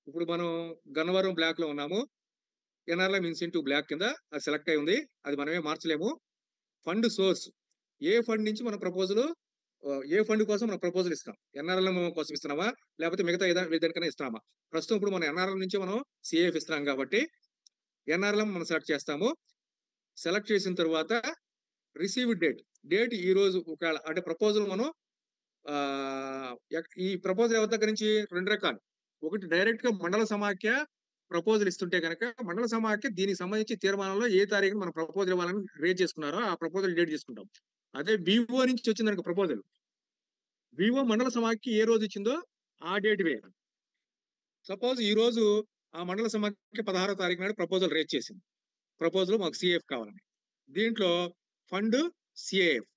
A: ఇప్పుడు మనం గన్నవరం బ్లాక్ లో ఉన్నాము, ఎన్ఆర్ఎల్ఎం ఇన్సెంటివ్ బ్లాక్ కింద అది సెలెక్ట్ అయి ఉంది, అది మనమే మార్చలేము. ఫండ్ సోర్స్, ఏ ఫండ్ నుంచి మన ప్రపోజల్, ఏ ఫండ్ కోసం మనం ప్రపోజల్ ఇస్తాం, ఎన్ఆర్ఎల్ఎం కోసం ఇస్తున్నామా లేకపోతే మిగతా ఏదైనా ఇస్తున్నామా. ప్రస్తుతం ఇప్పుడు మనం ఎన్ఆర్ఎల్ఎం నుంచి మనం సిఏఎఫ్ ఇస్తున్నాం కాబట్టి ఎన్ఆర్ఎల్ఎం మనం సెలెక్ట్ చేస్తాము. సెలెక్ట్ చేసిన తర్వాత రిసీవ్ డేట్ ఈ రోజు ఒకవేళ అంటే ప్రపోజల్ మనం ఈ ప్రపోజల్ ఎవరి దగ్గర నుంచి రెండు రకాలు. ఒకటి డైరెక్ట్ గా మండల సమాఖ్య ప్రపోజల్ ఇస్తుంటే కనుక మండల సమాఖ్య దీనికి సంబంధించి తీర్మానంలో ఏ తారీఖున మనం ప్రపోజల్ ఇవ్వాలని రేజ్ చేసుకున్నారో ఆ ప్రపోజల్ డేట్ చేసుకుంటాం. అదే వివో నుంచి వచ్చింది కనుక ప్రపోజల్, వివో మండల సమాఖ్య ఏ రోజు ఇచ్చిందో ఆ డేట్ వేయాలి. సపోజ్ ఈ రోజు ఆ మండల సమాఖ్య 16వ తారీఖు నాడు ప్రపోజల్ రేజ్ చేసింది, ప్రపోజల్ మాకు సిఏఎఫ్ కావాలని. దీంట్లో ఫండ్ సిఏఎఫ్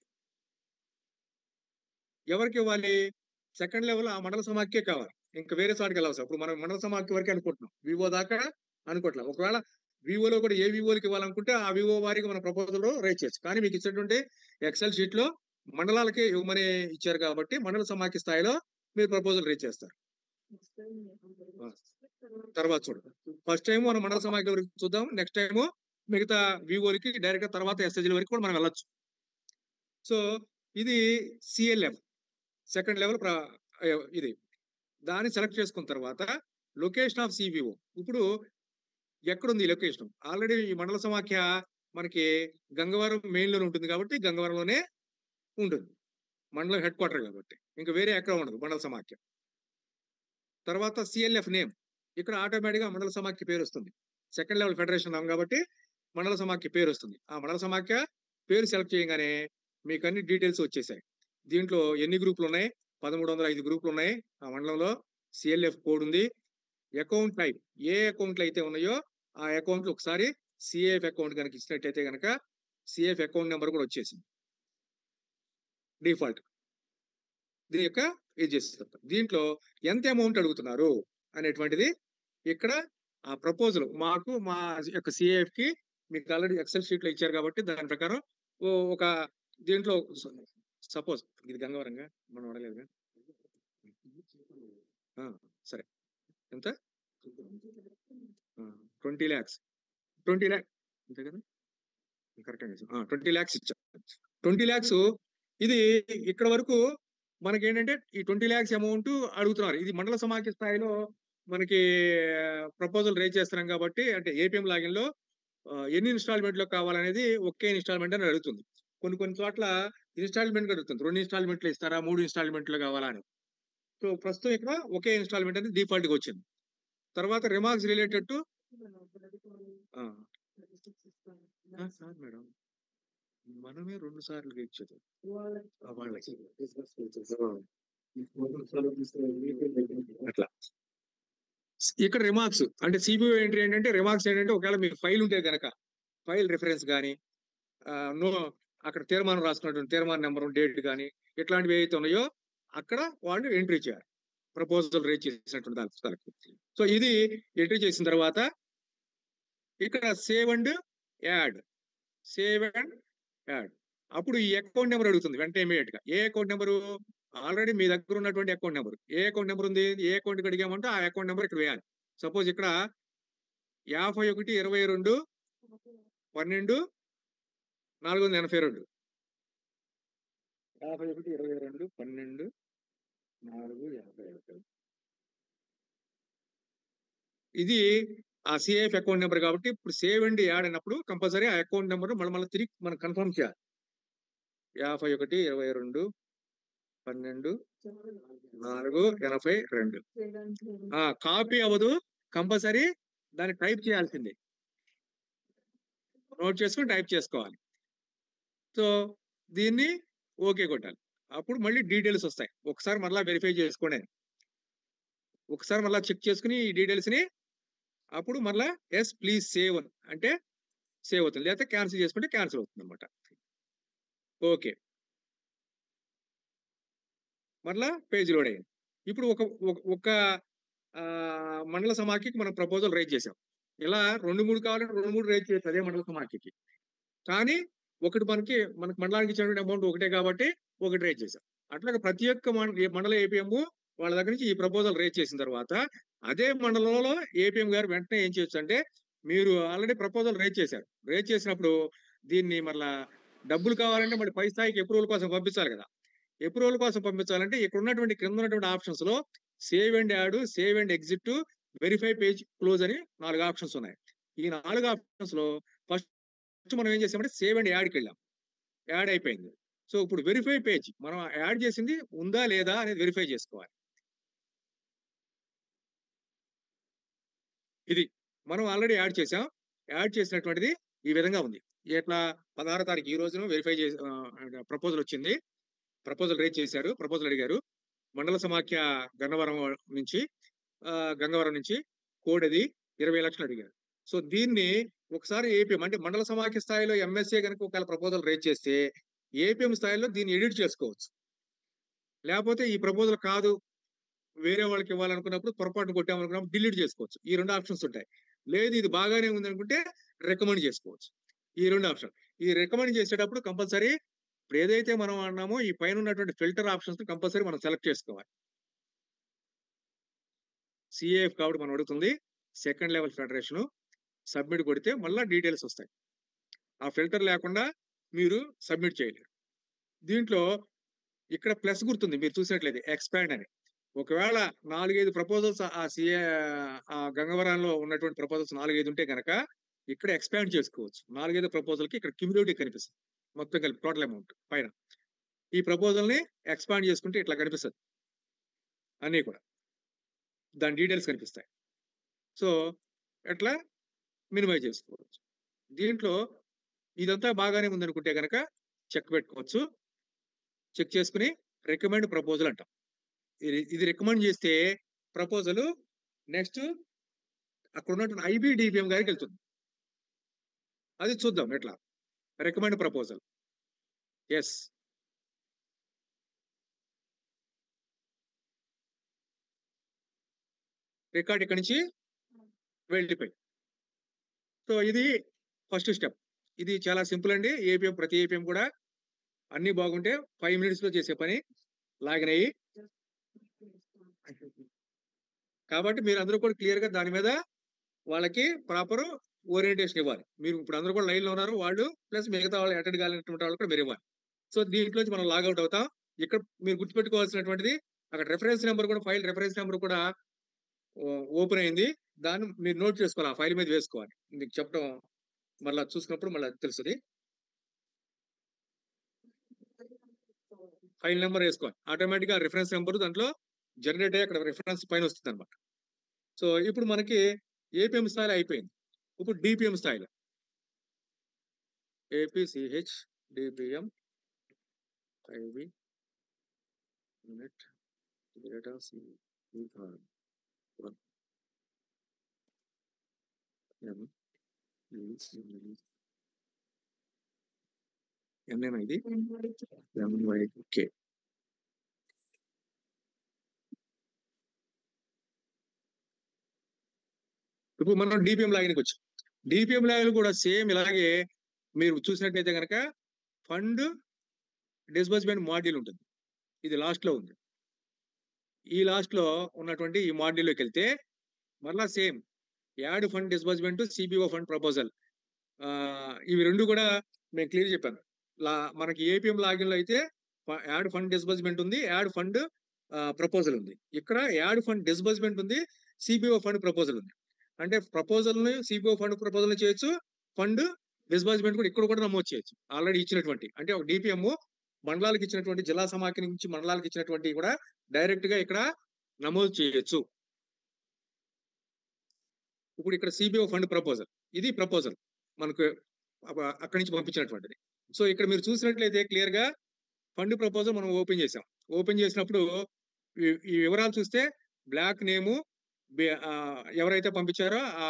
A: ఎవరికి ఇవ్వాలి, సెకండ్ లెవెల్ ఆ మండల సమాఖ్యే కావాలి, ఇంకా వేరే చోటుకి వెళ్ళాలి. ఇప్పుడు మనం మండల సమాఖ్య వరకే అనుకుంటున్నాం, వివో దాకా అనుకోవట్లేదు. ఒకవేళ వివోలో కూడా ఏ వివోకి ఇవ్వాలనుకుంటే ఆ వివో వారికి మన ప్రపోజల్ రేజ్ చేయొచ్చు. కానీ మీకు ఇచ్చినటువంటి ఎక్సెల్ షీట్ లో మండలాలకే ఇవ్వమని ఇచ్చారు కాబట్టి మండల సమాఖ్య స్థాయిలో మీరు ప్రపోజల్ రేజ్ చేస్తారు. తర్వాత చూడండి, ఫస్ట్ టైం మనం మండల సమాఖ్య వరకు చూద్దాం, నెక్స్ట్ టైం మిగతా వివోలకి డైరెక్ట్ గా తర్వాత ఎస్ఎస్జీల వరకు కూడా మనం వెళ్ళొచ్చు. సో ఇది సిఎల్ఎఫ్ సెకండ్ లెవెల్ ఇది. దాన్ని సెలెక్ట్ చేసుకున్న తర్వాత లొకేషన్ ఆఫ్ సిబిఓ, ఇప్పుడు ఎక్కడుంది లొకేషన్, ఆల్రెడీ ఈ మండల సమాఖ్య మనకి గంగవరం మెయిన్ లోనే ఉంటుంది కాబట్టి గంగవరంలోనే ఉంటుంది, మండలం హెడ్ క్వార్టర్ కాబట్టి ఇంకా వేరే ఎక్కడ ఉండదు మండల సమాఖ్య. తర్వాత సిఎల్ఎఫ్ నేమ్, ఇక్కడ ఆటోమేటిక్గా మండల సమాఖ్య పేరు వస్తుంది, సెకండ్ లెవెల్ ఫెడరేషన్ నామ్ కాబట్టి మండల సమాఖ్య పేరు వస్తుంది. ఆ మండల సమాఖ్య పేరు సెలెక్ట్ చేయగానే మీకు అన్ని డీటెయిల్స్ వచ్చేసాయి. దీంట్లో ఎన్ని గ్రూపులు ఉన్నాయి, 1305 గ్రూపులు ఉన్నాయి ఆ మండలంలో. సిఎల్ఎఫ్ కోడ్ ఉంది. అకౌంట్ టైప్, ఏ అకౌంట్లు అయితే ఉన్నాయో ఆ అకౌంట్లు ఒకసారి సిఏఎఫ్ అకౌంట్ కనుక ఇచ్చినట్టయితే కనుక సిఏఎఫ్ అకౌంట్ నెంబర్ కూడా వచ్చేసింది డిఫాల్ట్. దీని యొక్క ఇది చేస్తారు. దీంట్లో ఎంత అమౌంట్ అడుగుతున్నారు అనేటువంటిది ఇక్కడ ఆ ప్రపోజల్ మాకు మా యొక్క సిఏఎఫ్ కి మీకు ఆల్రెడీ ఎక్సెల్ షీట్ లో ఇచ్చారు కాబట్టి దాని ప్రకారం ఒక దీంట్లో సపోజ్ ఇది గంగవరంగా మనం అడగలేదుగా సరే ఎంత 20 lakhs 20 lakhs అంతే కదా కరెక్ట్ 20 lakhs ఇచ్చా 20 lakhs ఇది ఇక్కడ వరకు మనకి ఏంటంటే ఈ 20 lakhs అమౌంట్ అడుగుతున్నారు. ఇది మండల సమాఖ్య స్థాయిలో మనకి ప్రపోజల్ రేజ్ చేస్తున్నాం కాబట్టి అంటే ఏపీఎం లాగిన్ లో ఎన్ని ఇన్స్టాల్మెంట్ లో కావాలనేది ఒకే ఇన్స్టాల్మెంట్ అని అడుగుతుంది. కొన్ని చోట్ల ఇన్స్టాల్మెంట్ అడుగుతుంది. 2 ఇన్స్టాల్మెంట్లు ఇస్తారా 3 ఇన్స్టాల్మెంట్లు కావాలా అని. సో ప్రస్తుతం ఇక్కడ ఒకే ఇన్స్టాల్మెంట్ అనేది డిఫాల్ట్ గా వచ్చింది. తర్వాత రిమార్క్స్ రిలేటెడ్ టు మేడం మనమే 2 సార్లు ఇచ్చేది వాళ్ళకి అట్లా. ఇక్కడ రిమార్క్స్ అంటే సిబిఓ ఎంట్రీ ఏంటంటే రిమార్క్స్ ఏంటంటే ఒకవేళ మీకు ఫైల్ ఉంటే కనుక ఫైల్ రిఫరెన్స్ కానీ నో అక్కడ తీర్మానం రాసుకున్నటువంటి తీర్మాన నెంబర్ డేట్ కానీ ఇట్లాంటివి ఏవైతే ఉన్నాయో అక్కడ వాళ్ళు ఎంట్రీ చేయాలి ప్రపోజల్ రేజ్ చేసినటువంటి దానికి. సో ఇది ఎంట్రీ చేసిన తర్వాత ఇక్కడ సేవ్ అండ్ యాడ్ అప్పుడు ఈ అకౌంట్ నెంబర్ అడుగుతుంది వెంటనే ఇమీడియట్ గా. ఏ అకౌంట్ నెంబరు ఆల్రెడీ మీ దగ్గర ఉన్నటువంటి అకౌంట్ నెంబర్. ఏ అకౌంట్ నెంబర్ ఉంది ఏ అకౌంట్ అడిగామంటే ఆ అకౌంట్ నెంబర్ ఇక్కడ వేయాలి. సపోజ్ ఇక్కడ 5122 12 482 5122 12 482 ఇది ఆ సిఐఎఫ్ అకౌంట్ నెంబర్ కాబట్టి ఇప్పుడు సేవ్ అండ్ యాడ్ అయినప్పుడు కంపల్సరీ ఆ అకౌంట్ నెంబర్ మళ్ళీ తిరిగి మనం కన్ఫర్మ్ చేయాలి. 5122 12 482 కాపీ అవ్వదు, కంపల్సరీ దాన్ని టైప్ చేయాల్సిందే. నోట్ చేసుకుని టైప్ చేసుకోవాలి. సో దీన్ని ఓకే కొట్టాలి. అప్పుడు మళ్ళీ డీటెయిల్స్ వస్తాయి. ఒకసారి మళ్ళీ వెరిఫై చేసుకోండి, ఒకసారి మళ్ళీ చెక్ చేసుకుని ఈ డీటెయిల్స్ ని అప్పుడు మళ్ళీ ఎస్ ప్లీజ్ సేవ్ అంటే సేవ్ అవుతుంది, లేకపోతే క్యాన్సిల్ చేసుకుంటే క్యాన్సిల్ అవుతుంది అనమాట. ఓకే మళ్ళా పేజ్ లోడ్ అయ్యింది. ఇప్పుడు ఒక మండల సమాఖ్యకి మనం ప్రపోజల్ రేజ్ చేసాం. ఇలా 2-3 కావాలంటే 2-3 రేజ్ చేయొచ్చు అదే మండల సమాఖ్యకి. కానీ మనకి మండలానికి ఇచ్చినటువంటి అమౌంట్ ఒకటే కాబట్టి ఒకటి రేజ్ చేశాం. అట్లాగే ప్రతి ఒక్క మండల ఏపీఎం వాళ్ళ దగ్గర నుంచి ఈ ప్రపోజల్ రేజ్ చేసిన తర్వాత అదే మండలంలో ఏపీఎం గారు వెంటనే ఏం చేయొచ్చు అంటే మీరు ఆల్రెడీ ప్రపోజల్ రేజ్ చేశారు. రేజ్ చేసినప్పుడు దీన్ని మళ్ళా డబ్బులు కావాలంటే మళ్ళీ పై స్థాయికి అప్రూవల్ కోసం పంపించాలి కదా. అప్రూవల్ కోసం పంపించాలంటే ఇక్కడ ఉన్నటువంటి కింద ఉన్నటువంటి ఆప్షన్స్ లో save and add, save and exit, verify page close అని 4 ఆప్షన్స్ ఉన్నాయి. ఈ 4 ఆప్షన్స్ లో ఫస్ట్ మనం ఏం చేసామంటే సేవ్ అండ్ యాడ్కి వెళ్ళాం. యాడ్ అయిపోయింది. సో ఇప్పుడు వెరిఫై పేజ్ మనం యాడ్ చేసింది ఉందా లేదా అనేది వెరిఫై చేసుకోవాలి. ఇది మనం ఆల్రెడీ యాడ్ చేసాం. యాడ్ చేసినటువంటిది ఈ విధంగా ఉంది. ఎట్లా 16వ తారీఖు ఈ రోజున వెరిఫై చేసి ప్రపోజల్ వచ్చింది. ప్రపోజల్ రేజ్ చేశారు, ప్రపోజల్ అడిగారు. మండల సమాఖ్య గన్నవరం నుంచి కోడ్ అది 20 లక్షలు అడిగారు. సో దీన్ని ఒకసారి ఏపీఎం అంటే మండల సమాఖ్య స్థాయిలో ఎంఎస్ఏ కనుక ఒకవేళ ప్రపోజల్ రేజ్ చేస్తే ఏపీఎం స్థాయిలో దీన్ని ఎడిట్ చేసుకోవచ్చు. లేకపోతే ఈ ప్రపోజల్ కాదు వేరే వాళ్ళకి ఇవ్వాలనుకున్నప్పుడు పొరపాటు కొట్టామనుకున్నప్పుడు డిలీట్ చేసుకోవచ్చు. ఈ 2 ఆప్షన్స్ ఉంటాయి. లేదు ఇది బాగానే ఉంది అనుకుంటే రికమెండ్ చేసుకోవచ్చు. ఈ 2 ఆప్షన్. ఈ రికమెండ్ చేసేటప్పుడు కంపల్సరీ ఇప్పుడు ఏదైతే మనం అన్నామో ఈ పైన ఉన్నటువంటి ఫిల్టర్ ఆప్షన్స్ కంపల్సరీ మనం సెలెక్ట్ చేసుకోవాలి. సిఏఎఫ్ కాబట్టి మనం అడుగుతుంది సెకండ్ లెవెల్ ఫెడరేషన్. సబ్మిట్ కొడితే మళ్ళీ డీటెయిల్స్ వస్తాయి. ఆ ఫిల్టర్ లేకుండా మీరు సబ్మిట్ చేయలేరు. దీంట్లో ఇక్కడ ప్లస్ గుర్తుంది మీరు చూసినట్లయితే ఎక్స్పాండ్ అని. ఒకవేళ 4-5 ప్రపోజల్స్ ఆ గంగవరంలో ఉన్నటువంటి ప్రపోజల్స్ 4-5 ఉంటే కనుక ఇక్కడ ఎక్స్పాండ్ చేసుకోవచ్చు. 4-5 ప్రపోజల్ కి ఇక్కడ క్యూములేటివ్ కనిపిస్తుంది మొత్తం కలిపి టోటల్ అమౌంట్ పైన. ఈ ప్రపోజల్ ని ఎక్స్పాండ్ చేసుకుంటే ఇట్లా కనిపిస్తుంది అన్నీ కూడా దాని డీటెయిల్స్ కనిపిస్తాయి. సో ఎట్లా మినిమైజ్ చేసుకోవచ్చు. దీంట్లో ఇదంతా బాగానే ఉందనుకుంటే కనుక చెక్ పెట్టుకోవచ్చు. చెక్ చేసుకుని రికమెండ్ ప్రపోజల్ అంటాం. ఇది రికమెండ్ చేస్తే ప్రపోజల్ నెక్స్ట్ అక్కడ ఉన్నటువంటి ఐబిడిపిఎం గారికి వెళ్తుంది. అది చూద్దాం ఎట్లా. Recommend proposal. ఎస్. రికార్డ్ ఇక్కడి నుంచి వెళ్ళిపోయి. సో ఇది ఫస్ట్ స్టెప్. ఇది చాలా సింపుల్ అండి. ఏపీఎం ప్రతి ఏపీఎం కూడా అన్ని బాగుంటే 5 minutes లో చేసే పని లాగిన్ అయ్యి. కాబట్టి మీరు అందరూ కూడా క్లియర్ గా దాని మీద వాళ్ళకి ప్రాపర్ ఓరియంటేషన్ ఇవ్వాలి. మీరు ఇప్పుడు అందరూ కూడా లైన్ లో ఉన్నారు, వాళ్ళు ప్లస్ మిగతా వాళ్ళు అటెండ్ కాలేనటువంటి వాళ్ళు కూడా మీరు ఇవ్వాలి. సో దీంట్లోంచి మనం లాగౌట్ అవుతాం. ఇక్కడ మీరు గుర్తుపెట్టుకోవాల్సినటువంటిది అక్కడ రెఫరెన్స్ నెంబర్ కూడా, ఫైల్ రెఫరెన్స్ నెంబర్ కూడా ఓపెన్ అయింది. దాన్ని మీరు నోట్ చేసుకోవాలి, ఆ ఫైల్ మీద వేసుకోవాలి. మీకు చెప్పడం మళ్ళీ చూసుకున్నప్పుడు మళ్ళీ తెలుస్తుంది. ఫైల్ నెంబర్ వేసుకోవాలి. ఆటోమేటిక్ గా రిఫరెన్స్ నెంబర్ దాంట్లో జనరేట్ అయ్యి అక్కడ రిఫరెన్స్ పైన వస్తుంది అనమాట. సో ఇప్పుడు మనకి ఏపీఎం స్థాయిలో అయిపోయింది. ఇప్పుడు డిపిఎం స్థాయిలో APCH DPM IV net data ఎన్నేమైంది ఎంవైకే. ఇప్పుడు మనం డిపిఎం లాగిన్కి వచ్చాం. డిపిఎం లాగిన్ కూడా సేమ్ ఇలాగే మీరు చూసినట్లయితే కనుక ఫండ్ డిస్బర్స్మెంట్ మాడ్యూల్ ఉంటుంది. ఇది లాస్ట్ లో ఉంది. ఈ లాస్ట్ లో ఉన్నటువంటి ఈ మాడ్యూల్లోకి వెళ్తే మళ్ళా same add fund disbursement, CBO fund proposal, ఇవి రెండు కూడా మేము క్లియర్ చెప్పాను. మనకి ఏపీఎం లాగిన్ లో అయితే యాడ్ ఫండ్ డిస్బర్స్మెంట్ ఉంది, యాడ్ ఫండ్ ప్రపోజల్ ఉంది. ఇక్కడ యాడ్ ఫండ్ డిస్బర్స్మెంట్ ఉంది, సిబిఓ ఫండ్ ప్రపోజల్ ఉంది. అంటే ప్రపోజల్ ని సిబిఓ ఫండ్ ప్రపోజల్ చేయొచ్చు, ఫండ్ డిస్బర్స్మెంట్ కూడా ఇక్కడ కూడా నమోదు చేయొచ్చు. ఆల్రెడీ ఇచ్చినటువంటి అంటే ఒక డిపిఎం మండలాలకు ఇచ్చినటువంటి, జిల్లా సమాఖ్య నుంచి మండలాలకు ఇచ్చినటువంటి కూడా డైరెక్ట్ గా ఇక్కడ నమోదు చేయొచ్చు. ఇప్పుడు ఇక్కడ సిబిఓ ఫండ్ ప్రపోజల్, ఇది ప్రపోజల్ మనకు అక్కడి నుంచి పంపించినటువంటిది. సో ఇక్కడ మీరు చూసినట్లయితే క్లియర్ గా ఫండ్ ప్రపోజల్ మనం ఓపెన్ చేసాం. ఓపెన్ చేసినప్పుడు ఈ వివరాలు చూస్తే బ్లాక్ నేము, ఎవరైతే పంపించారో ఆ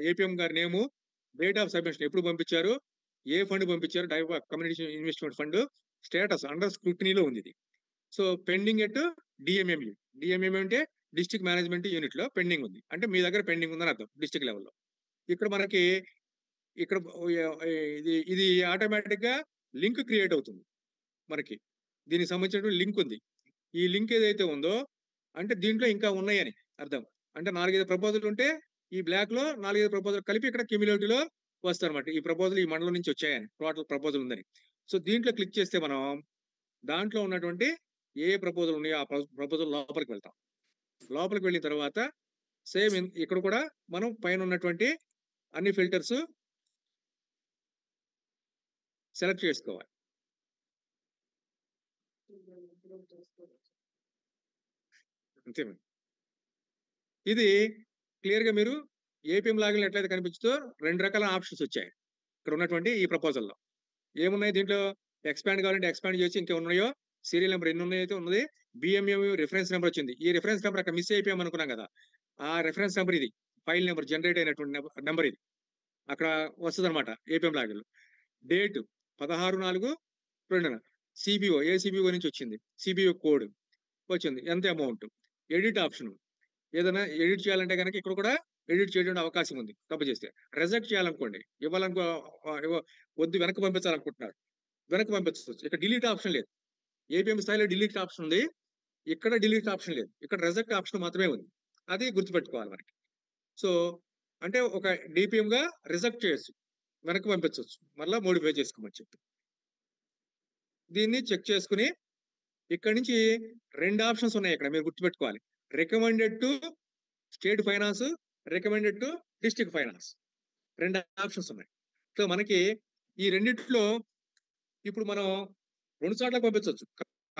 A: ఏపీఎం గారి నేము, డేట్ ఆఫ్ సబ్మిషన్ ఎప్పుడు పంపించారు, ఏ ఫండ్ పంపించారు, type of community investment fund, status under స్క్రూటినీలో ఉంది ఇది. So pending at DMMU. DMMU అంటే డిస్ట్రిక్ట్ మేనేజ్మెంట్ యూనిట్ లో పెండింగ్ ఉంది, అంటే మీ దగ్గర పెండింగ్ ఉందని అర్థం డిస్ట్రిక్ట్ లెవెల్లో. ఇక్కడ మనకి ఇక్కడ ఇది ఆటోమేటిక్ గా లింక్ క్రియేట్ అవుతుంది. మనకి దీనికి సంబంధించినటువంటి లింక్ ఉంది. ఈ లింక్ ఏదైతే ఉందో అంటే దీంట్లో ఇంకా ఉన్నాయని అర్థం. అంటే 4-5 ప్రపోజల్ ఉంటే ఈ బ్లాక్ లో 4-5 ప్రపోజల్ కలిపి ఇక్కడ క్యూములేటివ్ లో వస్తాయి అనమాట. ఈ ప్రపోజల్ ఈ మండలం నుంచి వచ్చాయని, టోటల్ ప్రపోజల్ ఉందని. సో దీంట్లో క్లిక్ చేస్తే మనం దాంట్లో ఉన్నటువంటి ఏ ప్రపోజల్ ఉన్నాయో ఆ ప్రపోజల్ లోపలికి వెళ్తాం. లోపలికి వెళ్ళిన తర్వాత సేమ్ ఇక్కడ కూడా మనం పైన ఉన్నటువంటి అన్ని ఫిల్టర్స్ సెలెక్ట్ చేసుకోవాలి. అంతే. ఇది క్లియర్ గా మీరు ఏపీఎం లాగిన్ ఎట్లయితే కనిపించుతో 2 రకాల ఆప్షన్స్ వచ్చాయి ఇక్కడ ఉన్నటువంటి ఈ ప్రపోజల్లో. ఏమున్నాయి దీంట్లో? ఎక్స్పాండ్ కావాలంటే ఎక్స్పాండ్ చేయొచ్చు. ఇంకా ఉన్నాయో సీరియల్ నెంబర్ ఎన్ని ఉన్నాయో ఉన్నది. బిఎంఎం రిఫరెన్స్ నెంబర్ వచ్చింది. ఈ రిఫరెన్స్ నెంబర్ అక్కడ మిస్ అయిపోయాం అనుకున్నాం కదా, ఆ రిఫరెన్స్ నెంబర్ ఇది, ఫైల్ నెంబర్ జనరేట్ అయినటువంటి నెంబర్ ఇది అక్కడ వస్తుంది అనమాట ఏపీఎం లాగిన్. డేట్ 16/4/2000. సిబిఓ ఏ సిబిఓ నుంచి వచ్చింది, సిబిఓ కోడ్ వచ్చింది, ఎంత అమౌంట్. ఎడిట్ ఆప్షన్, ఏదైనా ఎడిట్ చేయాలంటే కనుక ఇక్కడ కూడా ఎడిట్ చేయడానికి అవకాశం ఉంది. తప్పు చేస్తే రిజెక్ట్ చేయాలనుకోండి, వద్దు వెనక్కి పంపించాలనుకుంటున్నారు, వెనక్కి పంపించవచ్చు. ఇక్కడ డిలీట్ ఆప్షన్ లేదు. ఏపీఎం స్థాయిలో డిలీట్ ఆప్షన్ ఉంది, ఇక్కడ డిలీట్ ఆప్షన్ లేదు. ఇక్కడ రిజెక్ట్ ఆప్షన్ మాత్రమే ఉంది. అది గుర్తుపెట్టుకోవాలి మనకి. సో అంటే ఒక డిపిఎం గా రిజెక్ట్ చేయొచ్చు, వెనక్కి పంపించవచ్చు, మళ్ళీ మోడిఫై చేసుకోమని చెప్పి. దీన్ని చెక్ చేసుకుని ఇక్కడ నుంచి 2 ఆప్షన్స్ ఉన్నాయి ఇక్కడ, మీరు గుర్తుపెట్టుకోవాలి. Recommended to state finance, recommended to district finance, 2 options ఉన్నాయి. సో మనకి ఈ రెండిట్లో ఇప్పుడు మనం 2 చోట్ల పంపించవచ్చు.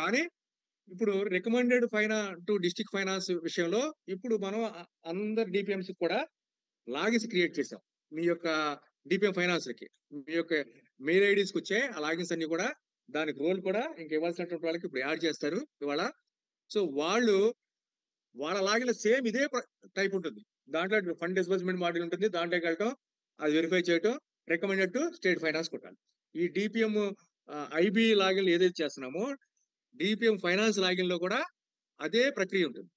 A: కానీ ఇప్పుడు రికమెండెడ్ టు డిస్ట్రిక్ట్ ఫైనాన్స్ విషయంలో ఇప్పుడు మనం అందరు డిపిఎంస్ కూడా లాగిన్స్ క్రియేట్ చేసాం. మీ యొక్క డిపిఎం ఫైనాన్స్లకి మీ యొక్క మెయిల్ ఐడీస్కి వచ్చాయి ఆ లాగిన్స్ అన్ని కూడా. దానికి రోల్ కూడా ఇంక ఇవ్వాల్సినటువంటి వాళ్ళకి ఇప్పుడు యాడ్ చేస్తారు ఇవాళ. సో వాళ్ళ లాగిన్ సేమ్ ఇదే టైప్ ఉంటుంది. దాంట్లో ఫండ్ డిస్బర్స్మెంట్ మాడ్యూల్ ఉంటుంది, దాంట్లోకి వెళ్ళటం, అది వెరిఫై చేయటం, రికమెండెడ్ టు స్టేట్ ఫైనాన్స్ కొట్టాలి. ఈ డిపిఎం ఐబి లాగిన్ ఏదైతే చేస్తున్నామో డిపిఎం ఫైనాన్స్ లాగిన్ లో కూడా అదే ప్రక్రియ ఉంటుంది.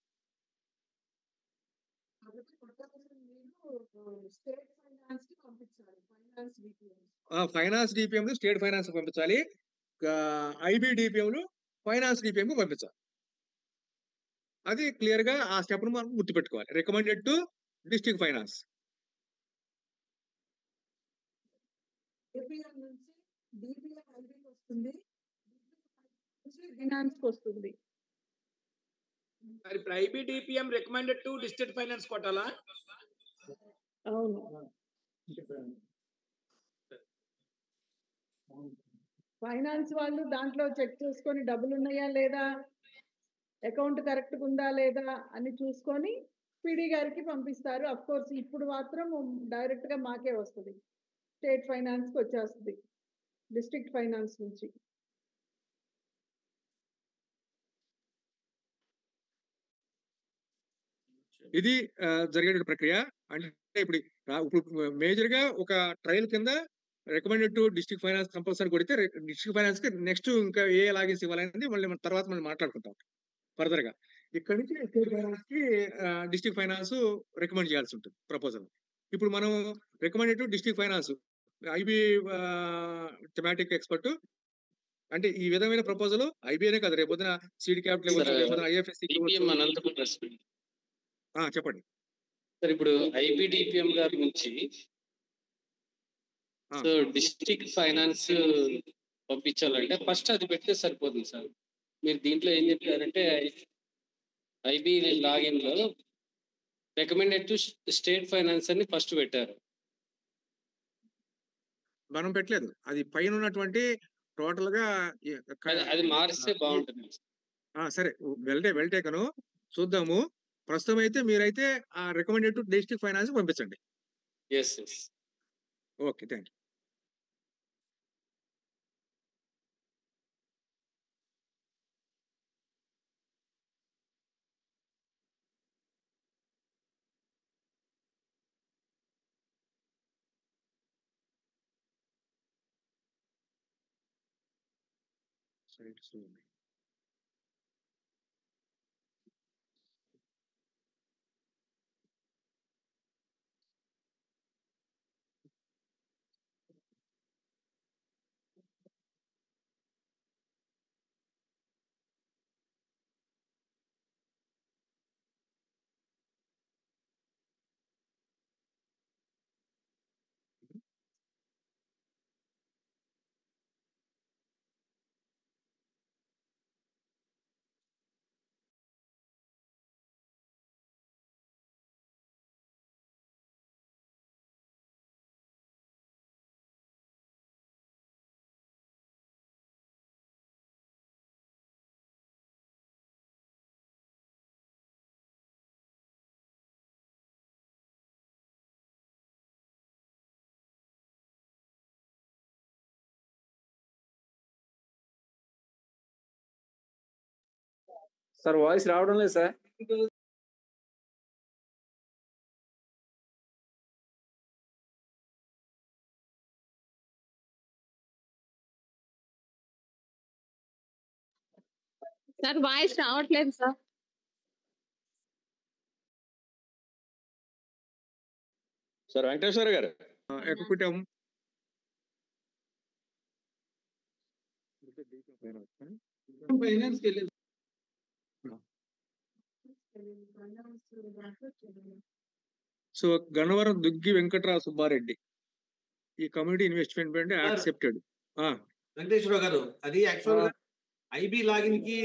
A: ఫైనాన్స్ డిపిఎం స్టేట్ ఫైనాన్స్ పంపించాలి, ఐబి డిపిఎం ఫైనాన్స్ డిపిఎం పంపించాలి. అది క్లియర్ గా ఆ స్టెప్ ను మనం గుర్తుపెట్టుకోవాలి. Recommended to district finance.
C: వస్తుంది.
D: మరి ఇప్పుడు ఐబిడిపిఎం రికమెండెడ్ టు డిస్ట్రిక్ట్ ఫైనాన్స్ కొట్టాలా?
C: అవును. ఫైనాన్స్ వాళ్ళు దాంట్లో చెక్ చేసుకొని డబ్బులు ఉన్నాయా లేదా, అకౌంట్ కరెక్ట్ ఉందా లేదా అని చూసుకొని పిడి గారికి పంపిస్తారు. అఫ్ కోర్స్ ఇప్పుడు మాత్రం డైరెక్ట్ గా మాకే వస్తుంది, స్టేట్ ఫైనాన్స్ కి వచ్చేస్తుంది డిస్ట్రిక్ట్ ఫైనాన్స్ నుంచి.
A: ఇది జరిగే ప్రక్రియ. అంటే ఇప్పుడు మేజర్ గా ఒక ట్రయల్ కింద recommended to district finance compulsory కొడితే డిస్ట్రిక్ట్ ఫైనాన్స్ కి నెక్స్ట్ ఇంకా ఏ లాగిన్స్ ఇవ్వాలనేది మళ్ళీ తర్వాత మనం మాట్లాడుకుంటాం ఫర్దర్ గా. ఇక్కడ నుంచి స్టేట్ ఫైనాన్స్ కి డిస్ట్రిక్ట్ ఫైనాన్స్ రికమెండ్ చేయాల్సి ఉంటుంది ప్రపోజల్. ఇప్పుడు మనం recommended to district finance IB thematic expert అంటే ఈ విధమైన ప్రపోజల్ ఐబిఐనే కదా, రేపు పొద్దున సీడ్ క్యాపిటల్ ఐఎఫ్ఎస్సి చెప్పండి
B: సార్. ఇప్పుడు ఐబిడిపిఎం గారి నుంచి సో డిస్ట్రిక్ట్ ఫైనాన్స్ పంపించాలంటే ఫస్ట్ అది పెడితే సరిపోతుంది సార్. మీరు దీంట్లో ఏం చెప్పారంటే ఐబి లాగిన్ లో రికమెండెడ్ టు స్టేట్ ఫైనాన్స్ అని ఫస్ట్ పెట్టారు.
A: మనం పెట్టలేదు, అది పైన ఉన్నటువంటి టోటల్ గా
B: అది మారిస్తే బాగుంటుంది.
A: సరే, వెల్ టేకను, చూద్దాము. ప్రస్తుతం అయితే మీరైతే ఆ రికమెండెడ్ టు డిస్ట్రిక్ట్ ఫైనాన్స్ పంపించండి. Okay, thank you.
E: Sir voice రావడం లేదు సార్.
F: సార్ వాయిస్ రావట్లేదు సార్.
E: సార్ వెంకటేశ్వర గారు
A: ఎక్కువ
E: ఫైనాన్స్ కి వెళ్ళింది.
A: సో గన్నవరం దుగ్గి వెంకట్రావు సుబ్బారెడ్డి ఈ community investment fund accepted.
G: Venkateswara గారు, అది యాక్చువల్ గా ఐబి లాగిన్ కి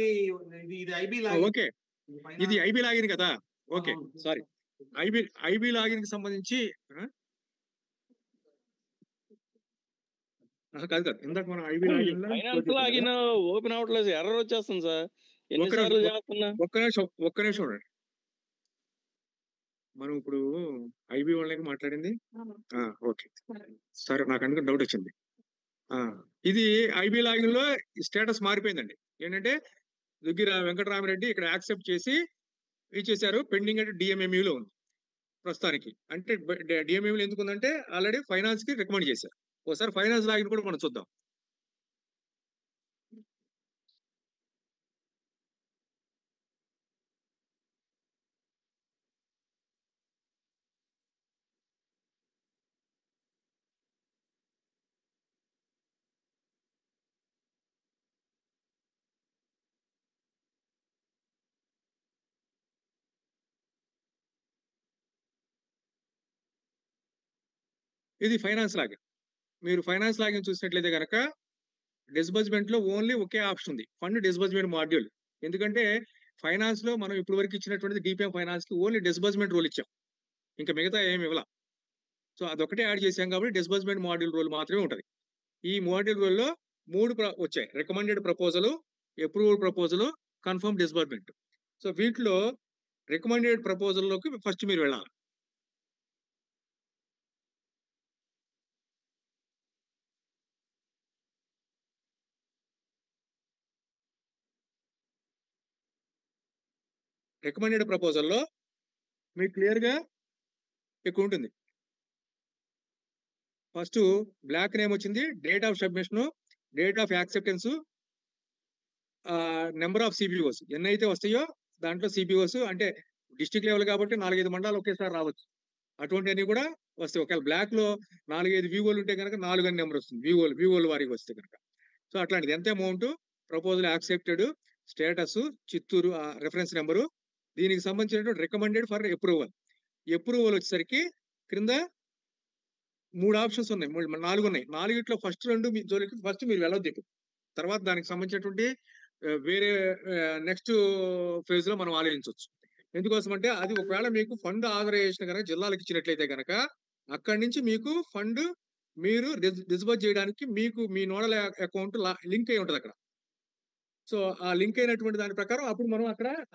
G: ఇది ఐబి లాగిన్.
A: ఓకే, ఇది ఐబి లాగిన్ కదా. ఓకే, సారీ, ఐబి లాగిన్ కి సంబంధించి కాదు ఇందాక మనం ఐబి
E: లాగిన్ ఓపెన్ అవట్లేదు, ఎర్రర్ వచ్చేస్తుంది సార్. ఎన్నిసార్లు చేస్తున్నా.
A: ఒక్క నిమిషం ఉండండి. మనం ఇప్పుడు ఐబి వాళ్ళకి మాట్లాడింది. ఓకే, సరే, నాకు అందుకని డౌట్ వచ్చింది. ఇది ఐబి లాగిన్ లో స్టేటస్ మారిపోయిందండి. ఏంటంటే దుగ్గి వెంకటరామిరెడ్డి ఇక్కడ యాక్సెప్ట్ చేసి ఇచ్చేసారు, పెండింగ్ అంటే డిఎంఎంయూలో ఉంది. ప్రస్తుతానికి. అంటే డిఎంఎంలో ఎందుకుందంటే ఆల్రెడీ ఫైనాన్స్‌కి రికమెండ్ చేశారు. ఒకసారి ఫైనాన్స్ లాగిన్ కూడా మనం చూద్దాం. ఇది ఫైనాన్స్ లాగిన్. మీరు ఫైనాన్స్ లాగిన్ చూసినట్లయితే గనక డిస్బర్స్‌మెంట్‌లో ఓన్లీ ఒకే ఆప్షన్ ఉంది. Fund disbursement module. ఎందుకంటే ఫైనాన్స్‌లో మనం ఇప్పటి వరకు ఇచ్చినటువంటిది డీపీఎం ఫైనాన్స్‌కి ఓన్లీ డిస్బర్స్‌మెంట్ రూల్ ఇచ్చాం. ఇంకా మిగతా ఏమి ఇవ్వల. సో అదొక్కటే యాడ్ చేశాం కాబట్టి డిస్బర్స్‌మెంట్ మాడ్యూల్ రూల్ మాత్రమే ఉంటది. ఈ మాడ్యూల్ రూల్‌లో 3 వచ్చాయి. Recommended proposal, approved proposal, confirm disbursement. So వీటిలో రికమెండెడ్ ప్రపోజల్‌లోకి ఫస్ట్ మీరు వెళ్ళాలి. రికమెండెడ్ ప్రపోజల్‌లో మీకు క్లియర్‌గా ఇక్కడ ఉంటుంది. ఫస్ట్ బ్లాక్ నేమ్ వచ్చింది. Date of submission, date of acceptance, number of CBOs ఎన్నైతే వస్తాయో దాంట్లో సిబిఓస్ అంటే డిస్ట్రిక్ట్ లెవెల్ కాబట్టి 4, 5 మండలాలు ఒకేసారి రావచ్చు. అటువంటివన్నీ కూడా వస్తాయి. ఒకవేళ బ్లాక్ లో 4, 5 వివోలు ఉంటే కనుక 4 అని నెంబర్ వస్తుంది. వివోలు వారికి వస్తే కనుక. సో అట్లాంటిది ఎంత amount, proposal accepted, status, Chittoor reference number, దీనికి సంబంధించినటువంటి రికమెండెడ్ ఫర్ అప్రూవల్. అప్రూవల్ వచ్చేసరికి క్రింద 3 ఆప్షన్స్ ఉన్నాయి. 4 ఉన్నాయి. 4ట్లో ఫస్ట్ 2 మీ జోలికి ఫస్ట్ మీరు వెళ్ళొద్దు ఇప్పుడు. తర్వాత దానికి సంబంధించినటువంటి వేరే నెక్స్ట్ ఫేజ్ లో మనం ఆలోచించవచ్చు. ఎందుకోసం అంటే అది ఒకవేళ మీకు ఫండ్ ఆథరైజేషన్ కనుక జిల్లాలకు ఇచ్చినట్లయితే కనుక అక్కడి నుంచి మీకు ఫండ్ మీరు డిస్బర్స్ చేయడానికి మీకు మీ నోడల్ అకౌంట్ లింక్ అయి ఉంటుంది అక్కడ. సో ఆ లింక్ అయినటువంటి దాని ప్రకారం అప్పుడు మనం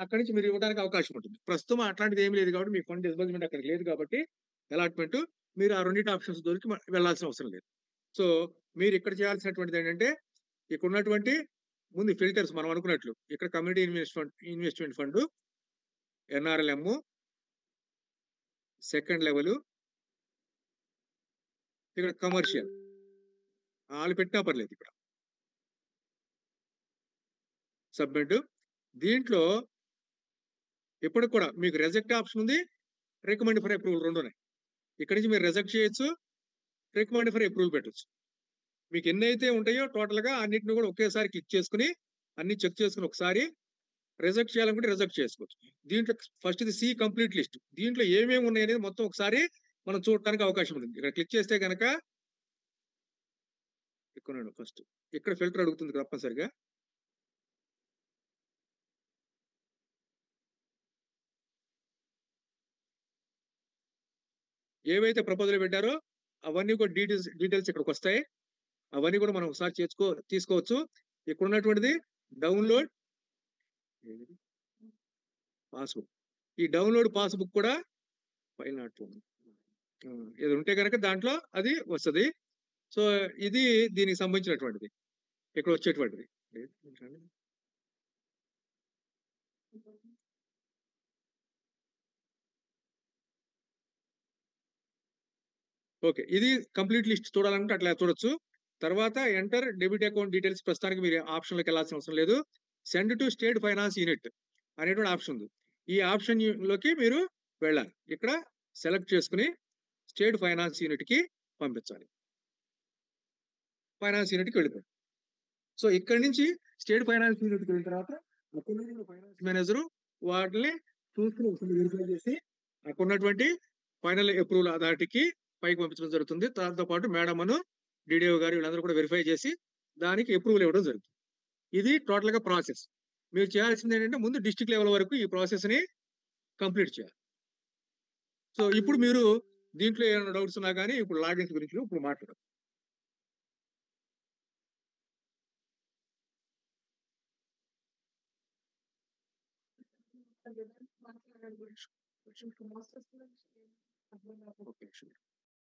A: అక్కడి నుంచి మీరు ఇవ్వడానికి అవకాశం ఉంటుంది. ప్రస్తుతం అట్లాంటిది ఏమీ లేదు కాబట్టి మీ ఫండ్ డిస్బర్స్మెంట్ అక్కడ లేదు కాబట్టి అలాట్మెంట్ మీరు ఆ రెండింటి ఆప్షన్స్ దొరికి వెళ్ళాల్సిన అవసరం లేదు. సో మీరు ఇక్కడ చేయాల్సినటువంటిది ఏంటంటే ఇక్కడ ఉన్నటువంటి ముందు ఫిల్టర్స్ మనం అనుకున్నట్లు ఇక్కడ community investment fund, NRLM, second level, ఇక్కడ కమర్షియల్ వాళ్ళు పెట్టినా పర్లేదు. ఇక్కడ సబ్మిట్. దీంట్లో ఇప్పటికి కూడా మీకు రిజెక్ట్ ఆప్షన్ ఉంది, రికమెండ్ ఫర్ అప్రూవల్ 2 ఉన్నాయి. ఇక్కడి నుంచి మీరు రిజెక్ట్ చేయొచ్చు, రికమెండ్ ఫర్ అప్రూవల్ పెట్టచ్చు. మీకు ఎన్నైతే ఉంటాయో టోటల్ గా అన్నిటిని కూడా ఒకేసారి క్లిక్ చేసుకుని అన్ని చెక్ చేసుకుని ఒకసారి రిజెక్ట్ చేయాలనుకుంటే రిజెక్ట్ చేసుకోవచ్చు. దీంట్లో ఫస్ట్ ఇది సి కంప్లీట్ లిస్ట్. దీంట్లో ఏమేమి ఉన్నాయి అనేది మొత్తం ఒకసారి మనం చూడటానికి అవకాశం ఉంటుంది. ఇక్కడ క్లిక్ చేస్తే కనుక ఫస్ట్ ఇక్కడ ఫిల్టర్ అడుగుతుంది తప్పనిసరిగా. ఏవైతే ప్రపోజల్ పెట్టారో అవన్నీ కూడా డీటెయిల్స్ ఇక్కడికి వస్తాయి. అవన్నీ కూడా మనం ఒకసారి తీసుకోవచ్చు. ఇక్కడ ఉన్నటువంటిది డౌన్లోడ్ పాస్బుక్. ఈ డౌన్లోడ్ పాస్బుక్ కూడా ఫైల్ నాట్ ఇది ఉంటే కనుక దాంట్లో అది వస్తుంది. సో ఇది దీనికి సంబంధించినటువంటిది ఇక్కడ వచ్చేటువంటిది. ఓకే, ఇది కంప్లీట్ లిస్ట్ చూడాలంటే అట్లా చూడొచ్చు. తర్వాత ఎంటర్ డెబిట్ అకౌంట్ డీటెయిల్స్ ప్రస్తుతానికి మీరు ఆప్షన్లోకి వెళ్ళాల్సిన అవసరం లేదు. Send to state finance unit అనేటువంటి ఆప్షన్ ఉంది. ఈ ఆప్షన్ లోకి మీరు వెళ్ళాలి. ఇక్కడ సెలెక్ట్ చేసుకుని స్టేట్ ఫైనాన్స్ యూనిట్ కి పంపించాలి. ఫైనాన్స్ యూనిట్ కి వెళ్ళిపోయింది. సో ఇక్కడ నుంచి స్టేట్ ఫైనాన్స్ యూనిట్ కి వెళ్ళిన తర్వాత ఫైనాన్స్ మేనేజర్ వాటిని చూసుకుని వెరిఫై చేసి అక్కడ ఉన్నటువంటి ఫైనల్ అప్రూవల్ అథారిటీకి పైకి పంపించడం జరుగుతుంది. దాంతో పాటు మేడం అను డిడిఓ గారు వీళ్ళందరూ కూడా వెరిఫై చేసి దానికి అప్రూవల్ ఇవ్వడం జరుగుతుంది. ఇది టోటల్ గా ప్రాసెస్. మీరు చేయాల్సింది ఏంటంటే ముందు డిస్ట్రిక్ట్ లెవెల్ వరకు ఈ ప్రాసెస్ ని కంప్లీట్ చేయాలి. సో ఇప్పుడు మీరు దీంట్లో ఏమైనా డౌట్స్ ఉన్నా కానీ ఇప్పుడు లాగిన్స్ గురించి ఇప్పుడు మాట్లాడదు. ఓకే.